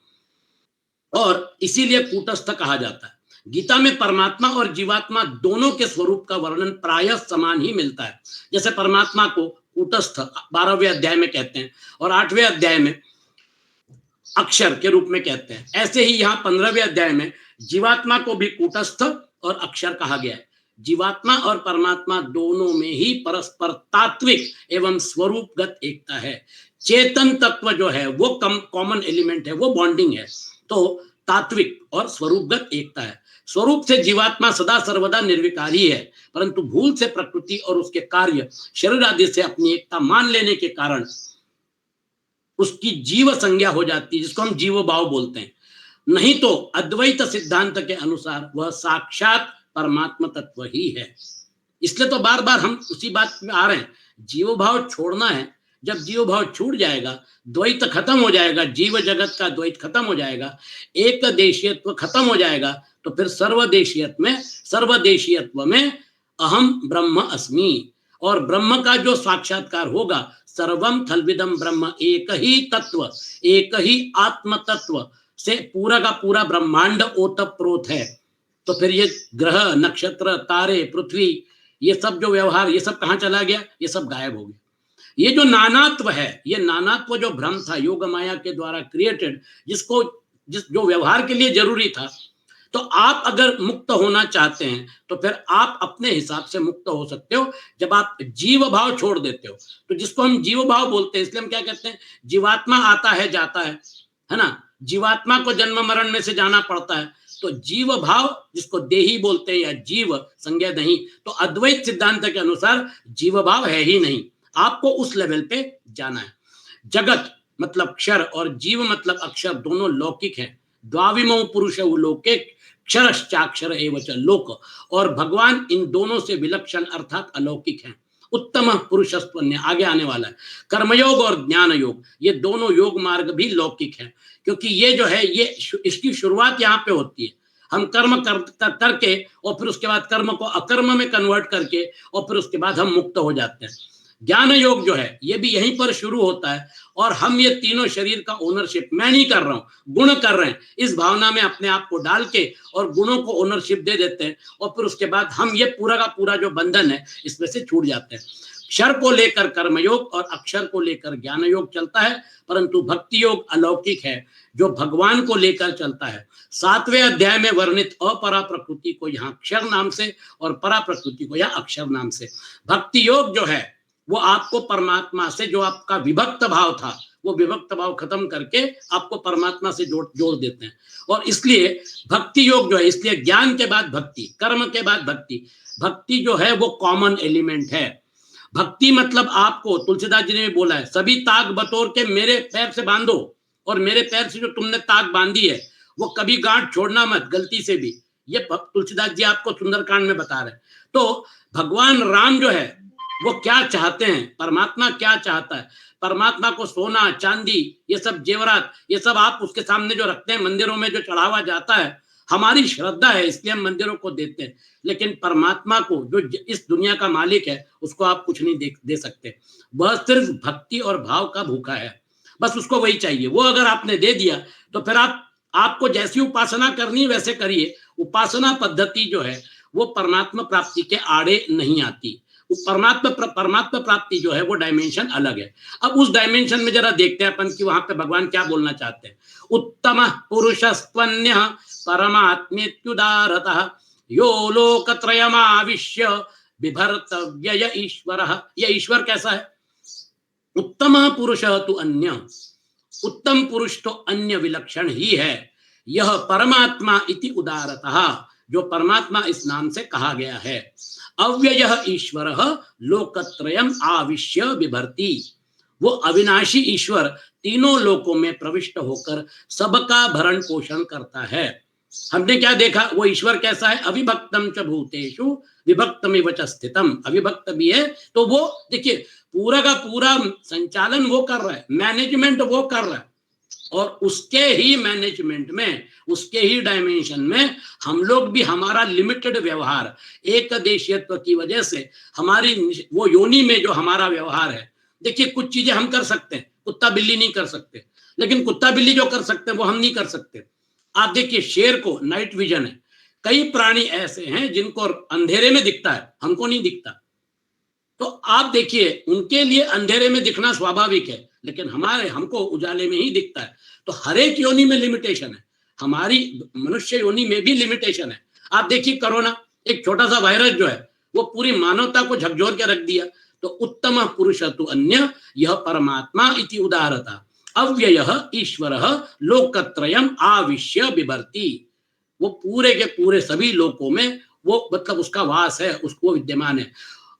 और इसीलिए कूटस्थ कहा जाता है। गीता में परमात्मा और जीवात्मा दोनों के स्वरूप का वर्णन प्रायः समान ही मिलता है। जैसे परमात्मा को कूटस्थ 12वें अध्याय में कहते हैं और 8वें अध्याय में अक्षर के रूप में कहते हैं, ऐसे ही यहाँ 15वें अध्याय में जीवात्मा को भी कूटस्थ और अक्षर कहा गया है। जीवात्मा और परमात्मा दोनों में ही परस्पर तात्विक एवं स्वरूपगत एकता है। चेतन तत्व जो है वो कॉमन एलिमेंट है, वो बॉन्डिंग है। तो तात्विक और स्वरूपगत एकता है। स्वरूप से जीवात्मा सदा सर्वदा निर्विकार ही है, परंतु भूल से प्रकृति और उसके कार्य शरीर आदि से अपनी एकता मान लेने के कारण उसकी जीव संज्ञा हो जाती है, जिसको हम जीव भाव बोलते हैं। नहीं तो अद्वैत सिद्धांत के अनुसार वह साक्षात परमात्मा तत्व ही है। इसलिए तो बार बार हम उसी बात में आ रहे हैं, जीव भाव छोड़ना है। जब जीव भाव छूट जाएगा, द्वैत खत्म हो जाएगा, जीव जगत का द्वैत खत्म हो जाएगा, एक देशीयत्व खत्म हो जाएगा, तो फिर सर्वदेशीयत्व में अहम ब्रह्म अस्मि, और ब्रह्म का जो साक्षात्कार होगा, सर्वम खलविदम ब्रह्म, एक ही तत्व, एक ही आत्म तत्व से पूरा का पूरा ब्रह्मांड ओतप्रोत है। तो फिर ये ग्रह, नक्षत्र, तारे, पृथ्वी, ये सब जो व्यवहार, ये सब कहाँ चला गया, ये सब गायब हो गया। ये जो नानात्व है, ये नानात्व जो भ्रम था योग माया के द्वारा क्रिएटेड, जो व्यवहार के लिए जरूरी था, तो आप अगर मुक्त होना चाहते हैं तो फिर आप अपने हिसाब से मुक्त हो सकते हो जब आप जीव भाव छोड़ देते हो। तो जिसको हम जीव भाव बोलते हैं, इसलिए हम क्या कहते हैं, जीवात्मा आता है जाता है ना, जीवात्मा को जन्म मरण में से जाना पड़ता है। तो जीव भाव जिसको देही बोलते हैं या जीव संज्ञा नहीं, तो अद्वैत सिद्धांत के अनुसार जीव भाव है ही नहीं, आपको उस लेवल पे जाना है। जगत मतलब क्षर और जीव मतलब अक्षर दोनों लौकिक हैं। द्वाविमो पुरुष लोके क्षरश्चाक्षर एवच लोक, और भगवान इन दोनों से विलक्षण अर्थात अलौकिक हैं। उत्तम पुरुषस्त्वन्य आगे आने वाला है। कर्मयोग और ज्ञान योग, ये दोनों योग मार्ग भी लौकिक हैं, क्योंकि ये जो है ये इसकी शुरुआत यहाँ पे होती है। हम कर्म करके और फिर उसके बाद कर्म को अकर्म में कन्वर्ट करके और फिर उसके बाद हम मुक्त हो जाते हैं। ज्ञान योग जो है ये भी यहीं पर शुरू होता है, और हम ये तीनों शरीर का ओनरशिप मैं नहीं कर रहा हूं, गुण कर रहे हैं, इस भावना में अपने आप को डाल के और गुणों को ओनरशिप दे देते हैं, और फिर उसके बाद हम ये पूरा का पूरा जो बंधन है इसमें से छूट जाते हैं। क्षर को लेकर कर्मयोग और अक्षर को लेकर ज्ञान योग चलता है, परंतु भक्ति योग अलौकिक है जो भगवान को लेकर चलता है। 7वें अध्याय में वर्णित अपरा प्रकृति को यहाँ अक्षर नाम से और परा प्रकृति को यहाँ अक्षर नाम से। भक्ति योग जो है वो आपको परमात्मा से, जो आपका विभक्त भाव था वो विभक्त भाव खत्म करके आपको परमात्मा से जोड़ देते हैं। और इसलिए भक्ति योग जो है, इसलिए ज्ञान के बाद भक्ति, कर्म के बाद भक्ति, भक्ति जो है वो कॉमन एलिमेंट है। भक्ति मतलब आपको, तुलसीदास जी ने भी बोला है, सभी ताक बतौर के मेरे पैर से बांधो, और मेरे पैर से जो तुमने ताक बांधी है वो कभी गांठ छोड़ना मत गलती से भी। ये तुलसीदास जी आपको सुंदरकांड में बता रहे हैं। तो भगवान राम जो है वो क्या चाहते हैं, परमात्मा क्या चाहता है, परमात्मा को सोना चांदी ये सब जेवरात ये सब आप उसके सामने जो रखते हैं, मंदिरों में जो चढ़ावा जाता है, हमारी श्रद्धा है इसलिए हम मंदिरों को देते हैं, लेकिन परमात्मा को जो इस दुनिया का मालिक है उसको आप कुछ नहीं दे सकते। वह सिर्फ भक्ति और भाव का भूखा है, बस उसको वही चाहिए। वो अगर आपने दे दिया तो फिर आपको जैसी उपासना करनी है वैसे करिए। उपासना पद्धति जो है वो परमात्मा प्राप्ति के आड़े नहीं आती। परमात्मा प्राप्ति जो है वो डायमेंशन अलग है। अब उस डायमेंशन में जरा देखते हैं अपन कि वहां पे भगवान क्या बोलना चाहते हैं। उत्तम पुरुषस्त्वन्य परमात्मेत्युदारतः यो लोकत्रयमाविश्य बिभर्तव्य ईश्वरः। ये ईश्वर कैसा है? उत्तम पुरुष तो अन्य, उत्तम पुरुष तो अन्य विलक्षण ही है। यह परमात्मा इति उदारतः, जो परमात्मा इस नाम से कहा गया है। अव्ययः ईश्वरः लोकत्रयम् आविश्य बिभर्ति, वो अविनाशी ईश्वर तीनों लोकों में प्रविष्ट होकर सबका भरण पोषण करता है। हमने क्या देखा, वो ईश्वर कैसा है? अविभक्तम च भूतेषु विभक्तमिव च स्थितम। अविभक्त भी है तो वो देखिए पूरा का पूरा संचालन वो कर रहा है, मैनेजमेंट वो कर रहा है, और उसके ही मैनेजमेंट में, उसके ही डायमेंशन में हम लोग भी, हमारा लिमिटेड व्यवहार एक देशीयत्व की वजह से हमारी वो योनि में जो हमारा व्यवहार है, देखिए कुछ चीजें हम कर सकते हैं, कुत्ता बिल्ली नहीं कर सकते, लेकिन कुत्ता बिल्ली जो कर सकते हैं वो हम नहीं कर सकते। आप देखिए शेर को नाइट विजन है, कई प्राणी ऐसे हैं जिनको अंधेरे में दिखता है, हमको नहीं दिखता। तो आप देखिए उनके लिए अंधेरे में दिखना स्वाभाविक है, लेकिन हमको उजाले में ही दिखता है। तो हर एक योनि में लिमिटेशन है, हमारी मनुष्य योनि में भी लिमिटेशन है। आप देखिए कोरोना, एक छोटा सा वायरस जो है वो पूरी मानवता को झकझोर के रख दिया। तो उत्तम पुरुष तो अन्य यह परमात्मा इति उदारता अव्ययः ईश्वरः लोकत्रयम् आविश्य बिभर्ति, वो पूरे के पूरे सभी लोकों में वो मतलब उसका वास है, उसको विद्यमान है।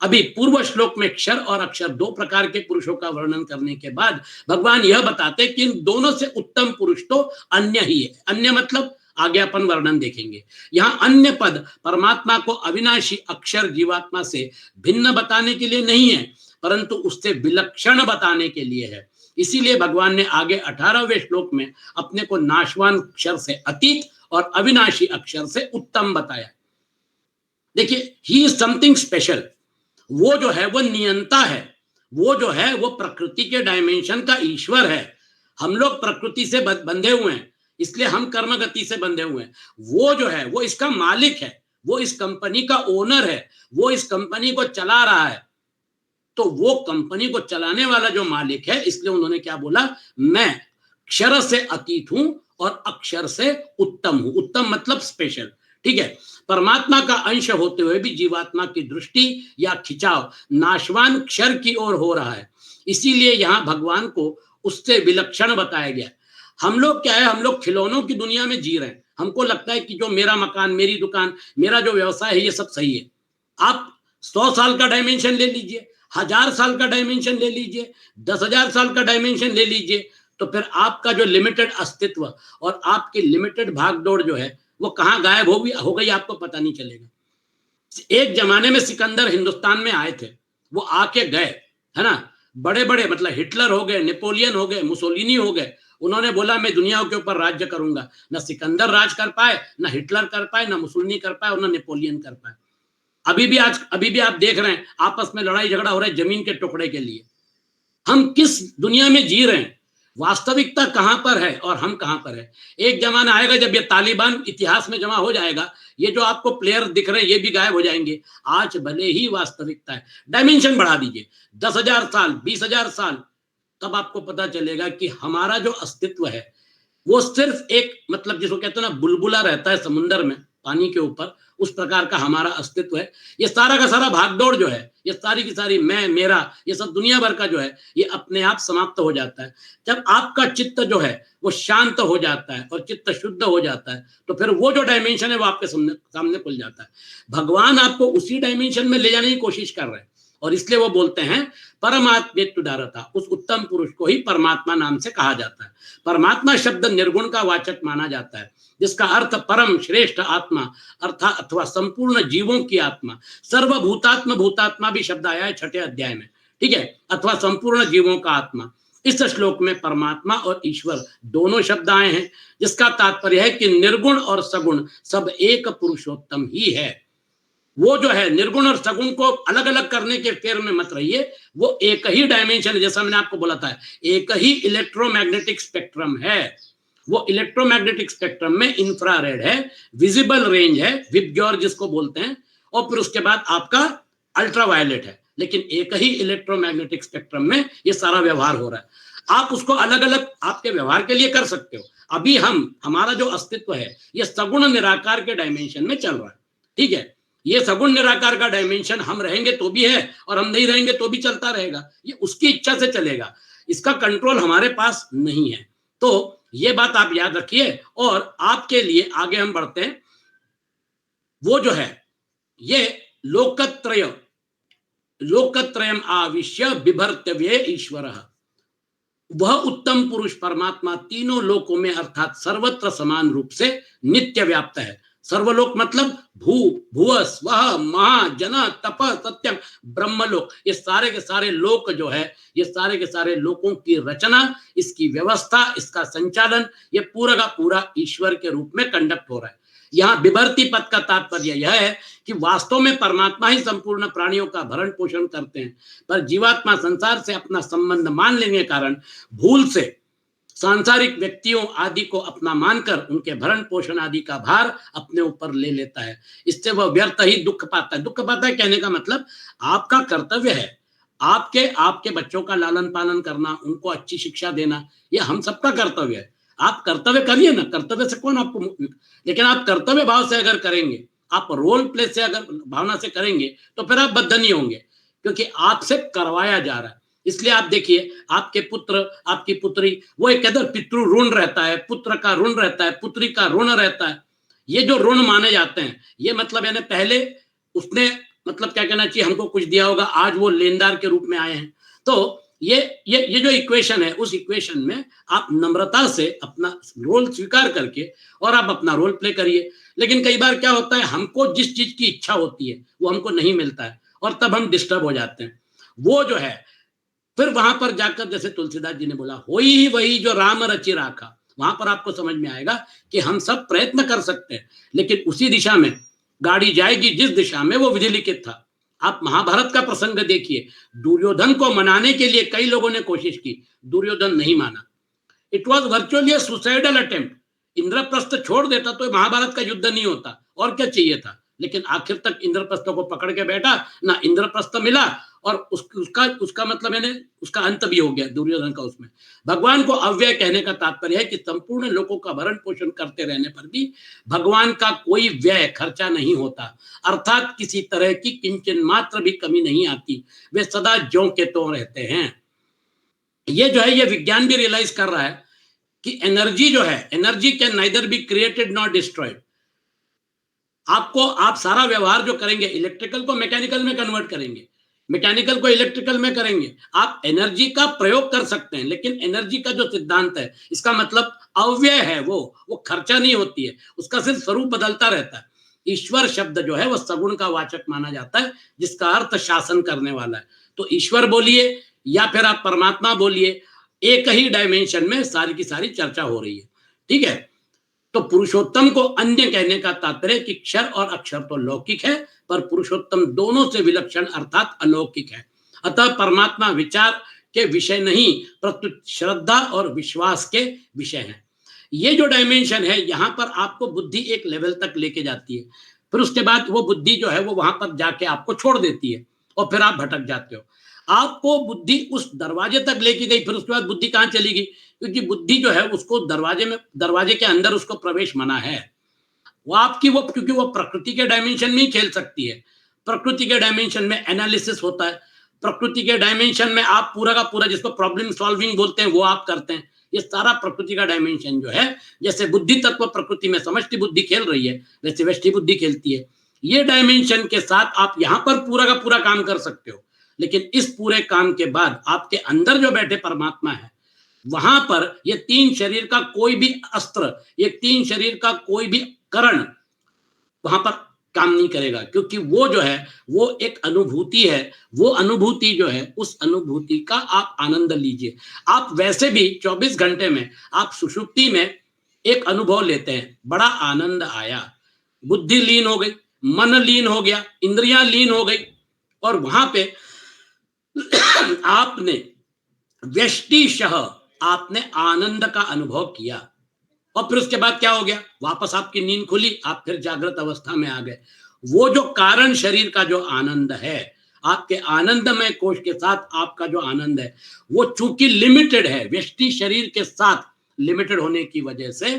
अभी पूर्व श्लोक में क्षर और अक्षर दो प्रकार के पुरुषों का वर्णन करने के बाद भगवान यह बताते कि इन दोनों से उत्तम पुरुष तो अन्य ही है। अन्य मतलब आगे अपन वर्णन देखेंगे। यहाँ अन्य पद परमात्मा को अविनाशी अक्षर जीवात्मा से भिन्न बताने के लिए नहीं है, परंतु उससे विलक्षण बताने के लिए है। इसीलिए भगवान ने आगे 18वें श्लोक में अपने को नाशवान अक्षर से अतीत और अविनाशी अक्षर से उत्तम बताया। देखिए ही इज समथिंग स्पेशल। वो जो है वो नियंता है, वो जो है वो प्रकृति के डायमेंशन का ईश्वर है। हम लोग प्रकृति से बंधे हुए हैं, इसलिए हम कर्म गति से बंधे हुए हैं। वो जो है वो इसका मालिक है, वो इस कंपनी का ओनर है, वो इस कंपनी को चला रहा है। तो वो कंपनी को चलाने वाला जो मालिक है, इसलिए उन्होंने क्या बोला, मैं क्षर से अतीत हूं और अक्षर से उत्तम हूं। उत्तम मतलब स्पेशल, ठीक है। परमात्मा का अंश होते हुए भी जीवात्मा की दृष्टि या खिंचाव नाशवान क्षर की ओर हो रहा है, इसीलिए यहां भगवान को उससे विलक्षण बताया गया। हम लोग क्या है, हम लोग खिलौनों की दुनिया में जी रहे हैं। हमको लगता है कि जो मेरा मकान, मेरी दुकान, मेरा जो व्यवसाय है, ये सब सही है। आप 100 साल का डायमेंशन ले लीजिए, 1000 साल का डायमेंशन ले लीजिए, 10,000 साल का डायमेंशन ले लीजिए, तो फिर आपका जो लिमिटेड अस्तित्व और आपकी लिमिटेड भागदौड़ जो है वो कहाँ गायब हो गई आपको पता नहीं चलेगा। एक जमाने में सिकंदर हिंदुस्तान में आए थे, वो आके गए, है ना, बड़े बड़े मतलब हिटलर हो गए, नेपोलियन हो गए, मुसोलिनी हो गए, उन्होंने बोला मैं दुनिया के ऊपर राज्य करूंगा। ना सिकंदर राज कर पाए, ना हिटलर कर पाए, ना मुसोलिनी कर पाए और ना नेपोलियन कर पाए। अभी भी आप देख रहे हैं आपस में लड़ाई झगड़ा हो रहा है जमीन के टुकड़े के लिए। हम किस दुनिया में जी रहे हैं, वास्तविकता कहां पर है और हम कहां पर है। एक जमाना आएगा जब ये तालिबान इतिहास में जमा हो जाएगा, ये जो आपको प्लेयर दिख रहे हैं ये भी गायब हो जाएंगे। आज भले ही वास्तविकता है, डायमेंशन बढ़ा दीजिए 10,000 साल, 20,000 साल, तब आपको पता चलेगा कि हमारा जो अस्तित्व है वो सिर्फ एक मतलब जिसको कहते हैं ना बुलबुला रहता है समुंदर में पानी के ऊपर, उस प्रकार का हमारा अस्तित्व है। ये सारा का सारा भागदौड़ जो है, ये सारी की सारी मैं मेरा ये सब दुनिया भर का जो है ये अपने आप समाप्त हो जाता है। जब आपका चित्त जो है वो शांत हो जाता है और चित्त शुद्ध हो जाता है तो फिर वो जो डायमेंशन है वो आपके सामने खुल जाता है। भगवान आपको उसी डायमेंशन में ले जाने की कोशिश कर रहे हैं और इसलिए वो बोलते हैं परमात्मेत्युदारता, उस उत्तम पुरुष को ही परमात्मा नाम से कहा जाता है। परमात्मा शब्द निर्गुण का वाचक माना जाता है, जिसका अर्थ परम श्रेष्ठ आत्मा अर्थात अथवा संपूर्ण जीवों की आत्मा। सर्वभूतात्म भूतात्मा भी शब्द आया है 6ठे अध्याय में, ठीक है, अथवा संपूर्ण जीवों का आत्मा। इस श्लोक में परमात्मा और ईश्वर दोनों शब्द आए हैं, जिसका तात्पर्य है कि निर्गुण और सगुण सब एक पुरुषोत्तम ही है। वो जो है निर्गुण और सगुण को अलग अलग करने के फेर में मत रहिए, वो एक ही डायमेंशन, जैसा मैंने आपको बोला था, एक ही इलेक्ट्रोमैग्नेटिक स्पेक्ट्रम है। वो इलेक्ट्रोमैग्नेटिक स्पेक्ट्रम में इंफ्रारेड है, विजिबल रेंज है, विबग्योर जिसको बोलते हैं, और फिर उसके बाद आपका अल्ट्रावायलेट है, लेकिन एक ही इलेक्ट्रोमैग्नेटिक स्पेक्ट्रम में ये सारा व्यवहार हो रहा है। आप उसको अलग अलग आपके व्यवहार के लिए कर सकते हो। अभी हमारा जो अस्तित्व है ये सगुण निराकार के डायमेंशन में चल रहा है, ठीक है। ये सगुण निराकार का डायमेंशन हम रहेंगे तो भी है और हम नहीं रहेंगे तो भी चलता रहेगा, ये उसकी इच्छा से चलेगा, इसका कंट्रोल हमारे पास नहीं है। तो ये बात आप याद रखिए और आपके लिए आगे हम बढ़ते हैं। वो जो है ये लोकत्रयम आविश्य बिभर्तव्ये ईश्वरः, वह उत्तम पुरुष परमात्मा तीनों लोकों में अर्थात सर्वत्र समान रूप से नित्य व्याप्त है। सर्वलोक मतलब भू भुव स्वः महा जन तप सत्यम ब्रह्मलोक, ये सारे के सारे लोक जो है, ये सारे के सारे लोकों की रचना, इसकी व्यवस्था, इसका संचालन, ये पूरा का पूरा ईश्वर के रूप में कंडक्ट हो रहा है। यहाँ बिभर्ती पद का तात्पर्य यह है कि वास्तव में परमात्मा ही संपूर्ण प्राणियों का भरण पोषण करते हैं, पर जीवात्मा संसार से अपना संबंध मान लेने के कारण भूल से सांसारिक व्यक्तियों आदि को अपना मानकर उनके भरण पोषण आदि का भार अपने ऊपर ले लेता है। इससे वह व्यर्थ ही दुख पाता है। दुख पाता है कहने का मतलब आपका कर्तव्य है, आपके बच्चों का लालन पालन करना, उनको अच्छी शिक्षा देना, ये हम सबका कर्तव्य है। आप कर्तव्य करिए ना, कर्तव्य से कौन आपको, लेकिन आप कर्तव्य भाव से अगर करेंगे, आप रोल प्ले से अगर भावना से करेंगे तो फिर आप बदधनी होंगे, क्योंकि आपसे करवाया जा रहा है। इसलिए आप देखिए आपके पुत्र आपकी पुत्री, वो एक कहते हैं पितृ ऋण रहता है, पुत्र का ऋण रहता है, पुत्री का ऋण रहता है। ये जो ऋण माने जाते हैं ये मतलब यानी पहले उसने मतलब क्या कहना चाहिए हमको कुछ दिया होगा, आज वो लेनदार के रूप में आए हैं। तो ये जो इक्वेशन है, उस इक्वेशन में आप नम्रता से अपना रोल स्वीकार करके और आप अपना रोल प्ले करिए। लेकिन कई बार क्या होता है, हमको जिस चीज की इच्छा होती है वो हमको नहीं मिलता है और तब हम डिस्टर्ब हो जाते हैं। वो जो है फिर वहां पर जाकर जैसे तुलसीदास जी ने बोला, होई ही वही जो राम रचि राखा, वहां पर आपको समझ में आएगा कि हम सब प्रयत्न कर सकते हैं, लेकिन उसी दिशा में गाड़ी जाएगी जिस दिशा में वो विधि लिखित था। आप महाभारत का प्रसंग देखिए, दुर्योधन को मनाने के लिए कई लोगों ने कोशिश की, दुर्योधन नहीं माना। It was virtually suicidal attempt. Indraprastha छोड़ देता तो महाभारत का युद्ध नहीं होता, और क्या चाहिए था। लेकिन आखिर तक इंद्रप्रस्थ को पकड़ के बैठा, ना इंद्रप्रस्थ मिला और उसका मतलब है उसका अंत भी हो गया दुर्योधन का। उसमें भगवान को अव्यय कहने का तात्पर्य है कि संपूर्ण लोगों का भरण पोषण करते रहने पर भी भगवान का कोई व्यय खर्चा नहीं होता, अर्थात किसी तरह की किंचन मात्र भी कमी नहीं आती, वे सदा ज्यों के त्यों रहते हैं। ये जो है ये विज्ञान भी रियलाइज कर रहा है कि एनर्जी जो है, energy can neither be created not destroyed. आप सारा व्यवहार जो करेंगे इलेक्ट्रिकल को मैकेनिकल में कन्वर्ट करेंगे, मैकेनिकल को इलेक्ट्रिकल में करेंगे, आप एनर्जी का प्रयोग कर सकते हैं, लेकिन एनर्जी का जो सिद्धांत है इसका मतलब अव्यय है, वो खर्चा नहीं होती है, उसका सिर्फ स्वरूप बदलता रहता है। ईश्वर शब्द जो है वो सगुण का वाचक माना जाता है, जिसका अर्थ शासन करने वाला है। तो ईश्वर बोलिए या फिर आप परमात्मा बोलिए, एक ही डायमेंशन में सारी की सारी चर्चा हो रही है। ठीक है, तो पुरुषोत्तम को अन्य कहने का तात्पर्य कि क्षर और अक्षर तो लौकिक है, पर पुरुषोत्तम दोनों से विलक्षण अर्थात अलौकिक है। अतः परमात्मा विचार के विषय नहीं, प्रत्युत श्रद्धा और विश्वास के विषय है। ये जो डायमेंशन है, यहां पर आपको बुद्धि एक लेवल तक लेके जाती है, फिर उसके बाद वो बुद्धि जो है वो वहां पर जाके आपको छोड़ देती है और फिर आप भटक जाते हो। आपको बुद्धि उस दरवाजे तक लेके गई, फिर उसके बाद बुद्धि कहां चली गई? क्योंकि बुद्धि जो है उसको दरवाजे के अंदर उसको प्रवेश मना है। वो आपकी वो क्योंकि वो प्रकृति के डायमेंशन में ही खेल सकती है। प्रकृति के डायमेंशन में एनालिसिस होता है, प्रकृति के डायमेंशन में आप पूरा का पूरा जिसको प्रॉब्लम सॉल्विंग बोलते हैं वो आप करते हैं। ये सारा प्रकृति का डायमेंशन जो है, जैसे बुद्धि तत्व प्रकृति में समष्टि बुद्धि खेल रही है, वैसे व्यष्टि बुद्धि खेलती है। ये डायमेंशन के साथ आप यहां पर पूरा का पूरा काम कर सकते हो, लेकिन इस पूरे काम के बाद आपके अंदर जो बैठे परमात्मा है, वहां पर ये तीन शरीर का कोई भी अस्त्र, ये तीन शरीर का कोई भी करण वहां पर काम नहीं करेगा, क्योंकि वो जो है वो एक अनुभूति है। वो अनुभूति जो है, उस अनुभूति का आप आनंद लीजिए। आप वैसे भी 24 घंटे में आप सुषुप्ति में एक अनुभव लेते हैं, बड़ा आनंद आया, बुद्धि लीन हो गई, मन लीन हो गया, इंद्रियां लीन हो गई, और वहां पे आपने व्यष्टिशः आपने आनंद का अनुभव किया। और फिर उसके बाद क्या हो गया? वापस आपकी नींद खुली, आप फिर जागृत अवस्था में आ गए। वो जो कारण शरीर का जो आनंद है, आपके आनंदमय कोश के साथ आपका जो आनंद है, वो चूंकि लिमिटेड है, व्यष्टि शरीर के साथ लिमिटेड होने की वजह से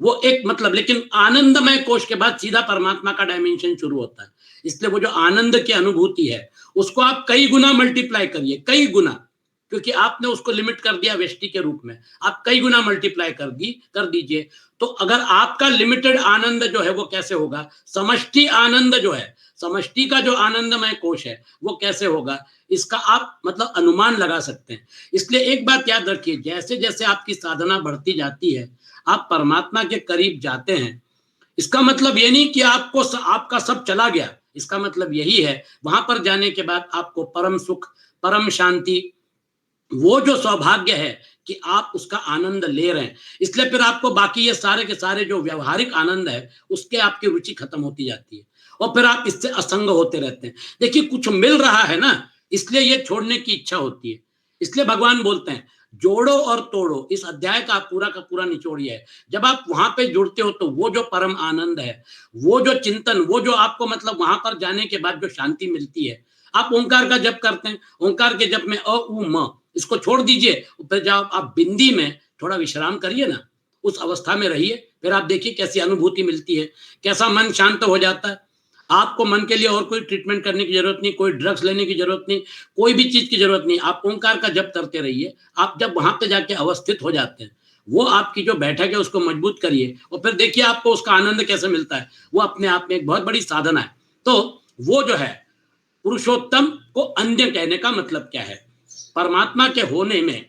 वो एक मतलब, लेकिन आनंदमय कोश के बाद सीधा परमात्मा का डायमेंशन शुरू होता है। इसलिए वो जो आनंद की अनुभूति है, उसको आप कई गुना मल्टीप्लाई करिए, कई गुना, क्योंकि आपने उसको लिमिट कर दिया व्यष्टि के रूप में, आप कई गुना मल्टीप्लाई कर दीजिए। तो अगर आपका लिमिटेड आनंद जो है वो कैसे होगा, समष्टि आनंद जो है, समष्टि का जो आनंदमय कोश है वो कैसे होगा, इसका आप मतलब अनुमान लगा सकते हैं। इसलिए एक बात याद रखिए, जैसे जैसे आपकी साधना बढ़ती जाती है, आप परमात्मा के करीब जाते हैं, इसका मतलब ये नहीं कि आपका सब चला गया। इसका मतलब यही है, वहां पर जाने के बाद आपको परम सुख, परम शांति, वो जो सौभाग्य है कि आप उसका आनंद ले रहे हैं। इसलिए फिर आपको बाकी ये सारे के सारे जो व्यवहारिक आनंद है उसके आपकी रुचि खत्म होती जाती है, और फिर आप इससे असंग होते रहते हैं। देखिए, कुछ मिल रहा है ना, इसलिए ये छोड़ने की इच्छा होती है। इसलिए भगवान बोलते हैं जोड़ो और तोड़ो। इस अध्याय का पूरा निचोड़ है, जब आप वहां पे जुड़ते हो तो वो जो परम आनंद है, वो जो चिंतन, वो जो आपको मतलब वहां पर जाने के बाद जो शांति मिलती है। आप ओंकार का जप करते हैं, ओंकार के जप में अ उ म, इसको छोड़ दीजिए, फिर जाओ आप बिंदी में थोड़ा विश्राम करिए ना, उस अवस्था में रहिए, फिर आप देखिए कैसी अनुभूति मिलती है, कैसा मन शांत हो जाता है। आपको मन के लिए और कोई ट्रीटमेंट करने की जरूरत नहीं, कोई ड्रग्स लेने की जरूरत नहीं, कोई भी चीज की जरूरत नहीं। आप ओंकार का जप करते रहिए। आप जब वहां पे जाके अवस्थित हो जाते हैं, वो आपकी जो बैठक है उसको मजबूत करिए, और फिर देखिए आपको उसका आनंद कैसे मिलता है। वो अपने आप में एक बहुत बड़ी साधना है। तो वो जो है पुरुषोत्तम को अन्य कहने का मतलब क्या है? परमात्मा के होने में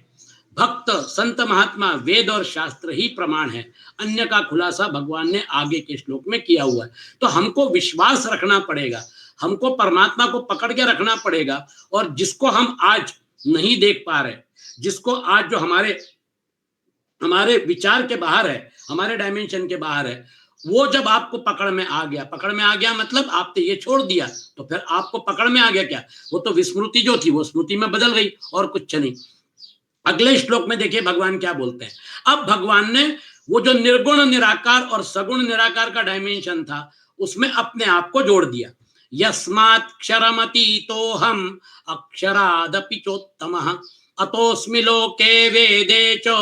भक्त, संत, महात्मा, वेद और शास्त्र ही प्रमाण है। अन्य का खुलासा भगवान ने आगे के श्लोक में किया हुआ है। तो हमको विश्वास रखना पड़ेगा, हमको परमात्मा को पकड़ के रखना पड़ेगा। और जिसको हम आज नहीं देख पा रहे, जिसको आज जो हमारे विचार के बाहर है, हमारे डायमेंशन के बाहर है, वो जब आपको पकड़ में आ गया मतलब आपने ये छोड़ दिया, तो फिर आपको पकड़ में आ गया क्या? वो तो विस्मृति जो थी वो स्मृति में बदल गई, और कुछ नहीं। अगले श्लोक में देखिए भगवान क्या बोलते हैं। अब भगवान ने वो जो निर्गुण निराकार और सगुण निराकार का डायमेंशन था, उसमें अपने आप को जोड़ दिया। यस्मात् क्षरमतीतो हम अक्षरादपि चोत्तमः अतोस्मि लोके वेदे च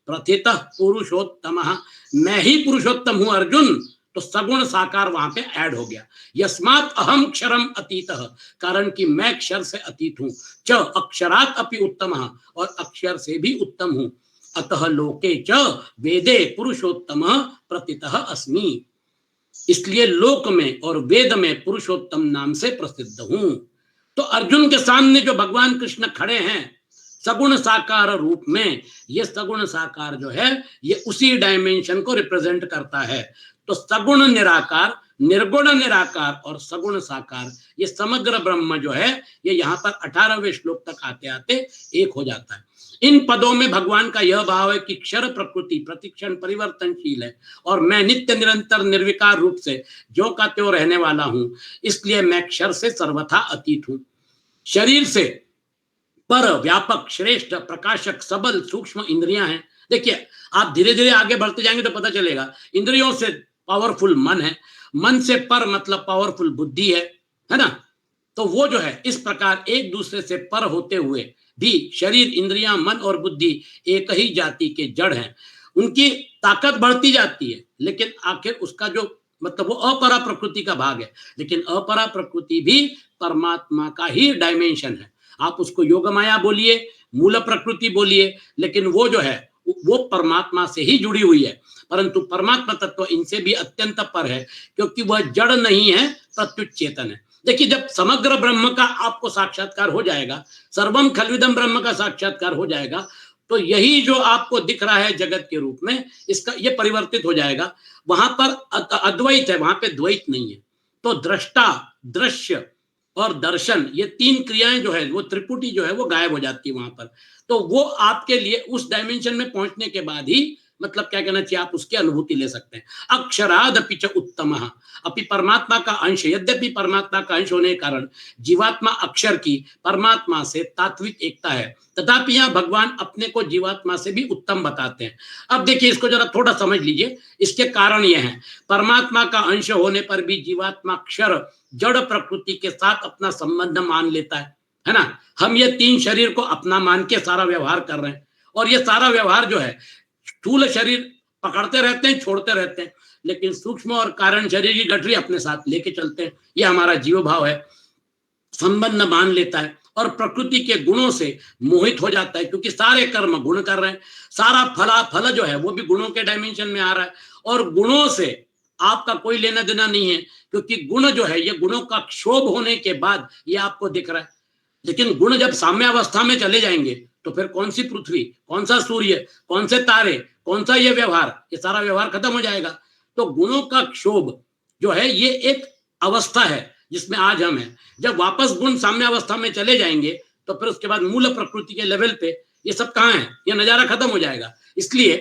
प्रथितः पुरुषोत्तमः। मैं ही पुरुषोत्तम हूं अर्जुन। तो सगुण साकार वहां पे ऐड हो गया। यस्मात् अहम क्षरम अतीतः, कारण कि मैं क्षर से अतीत हूं। च अक्षरात् अपि उत्तमः, और अक्षर से भी उत्तम हूं। अतः लोके च वेदे पुरुषोत्तमः प्रथितः अस्मि। इसलिए लोक में और वेद में पुरुषोत्तम नाम से प्रसिद्ध हूं। तो अर्जुन के सामने जो भगवान कृष्ण खड़े हैं सगुण साकार रूप में, ये सगुण साकार जो है ये उसी डायमेंशन को रिप्रेजेंट करता है। तो सगुण निराकार, निर्गुण निराकार और सगुण साकार, ये समग्र ब्रह्म जो है ये यहाँ पर 18वें श्लोक तक आते आते एक हो जाता है। इन पदों में भगवान का यह भाव है कि क्षर प्रकृति प्रतिक्षण परिवर्तनशील है और मैं नित्य निरंतर निर्विकार रूप से जो का त्यों रहने वाला हूं, इसलिए मैं क्षर से सर्वथा अतीत हूं। शरीर से पर व्यापक, श्रेष्ठ, प्रकाशक, सबल सूक्ष्म इंद्रियां हैं। देखिए आप धीरे धीरे आगे बढ़ते जाएंगे तो पता चलेगा, इंद्रियों से पावरफुल मन है, मन से पर मतलब पावरफुल बुद्धि है ना। तो वो जो है इस प्रकार एक दूसरे से पर होते हुए भी शरीर, इंद्रियां, मन और बुद्धि एक ही जाति के जड़ हैं। उनकी ताकत बढ़ती जाती है, लेकिन आखिर उसका जो मतलब वो अपरा प्रकृति का भाग है, लेकिन अपरा प्रकृति भी परमात्मा का ही डायमेंशन है। आप उसको योग माया बोलिए, मूल प्रकृति बोलिए, लेकिन वो जो है वो परमात्मा से ही जुड़ी हुई है। परंतु परमात्मा तत्व इनसे भी अत्यंत पर है, क्योंकि वह जड़ नहीं है, प्रत्युत चेतन है। देखिए जब समग्र ब्रह्म का आपको साक्षात्कार हो जाएगा, सर्वम खलविदम ब्रह्म का साक्षात्कार हो जाएगा, तो यही जो आपको दिख रहा है जगत के रूप में, इसका ये परिवर्तित हो जाएगा। वहां पर अद्वैत है, वहां पे द्वैत नहीं है। तो दृष्टा, दृश्य और दर्शन, ये तीन क्रियाएं जो है वो त्रिपुटी जो है वो गायब हो जाती है वहां पर। तो वो आपके लिए उस डायमेंशन में पहुंचने के बाद ही मतलब क्या कहना चाहिए, आप उसकी अनुभूति ले सकते हैं। अक्षरादपि च उत्तम, अपि परमात्मा का अंश, यद्यपि परमात्मा का अंश होने के कारण जीवात्मा अक्षर की परमात्मा से तात्विक एकता है, तथापि यहाँ भगवान अपने को जीवात्मा से भी उत्तम बताते हैं। अब देखिए इसको जरा थोड़ा समझ लीजिए, इसके कारण यह है, परमात्मा का अंश होने पर भी जीवात्मा अक्षर जड़ प्रकृति के साथ अपना संबंध मान लेता है ना। हम ये तीन शरीर को अपना मान के सारा व्यवहार कर रहे हैं, और ये सारा व्यवहार जो है स्थूल शरीर पकड़ते रहते हैं, छोड़ते रहते हैं, लेकिन सूक्ष्म और कारण शरीर की गठरी अपने साथ लेके चलते हैं। ये हमारा जीव भाव है, संबंध मान लेता है और प्रकृति के गुणों से मोहित हो जाता है, क्योंकि सारे कर्म गुण कर रहे हैं, सारा फल जो है वो भी गुणों के डायमेंशन में आ रहा है, और गुणों से आपका कोई लेना देना नहीं है, क्योंकि गुण जो है ये गुणों का क्षोभ होने के बाद ये आपको दिख रहा है। लेकिन गुण जब साम्यावस्था में चले जाएंगे तो फिर कौन सी पृथ्वी, कौन सा सूर्य, कौन से तारे, कौन सा ये व्यवहार, ये सारा व्यवहार खत्म हो जाएगा। तो गुणों का क्षोभ जो है ये एक अवस्था है जिसमें आज हम हैं। जब वापस गुण साम्यावस्था में चले जाएंगे तो फिर उसके बाद मूल प्रकृति के लेवल पे ये सब कहाँ है, ये नजारा खत्म हो जाएगा। इसलिए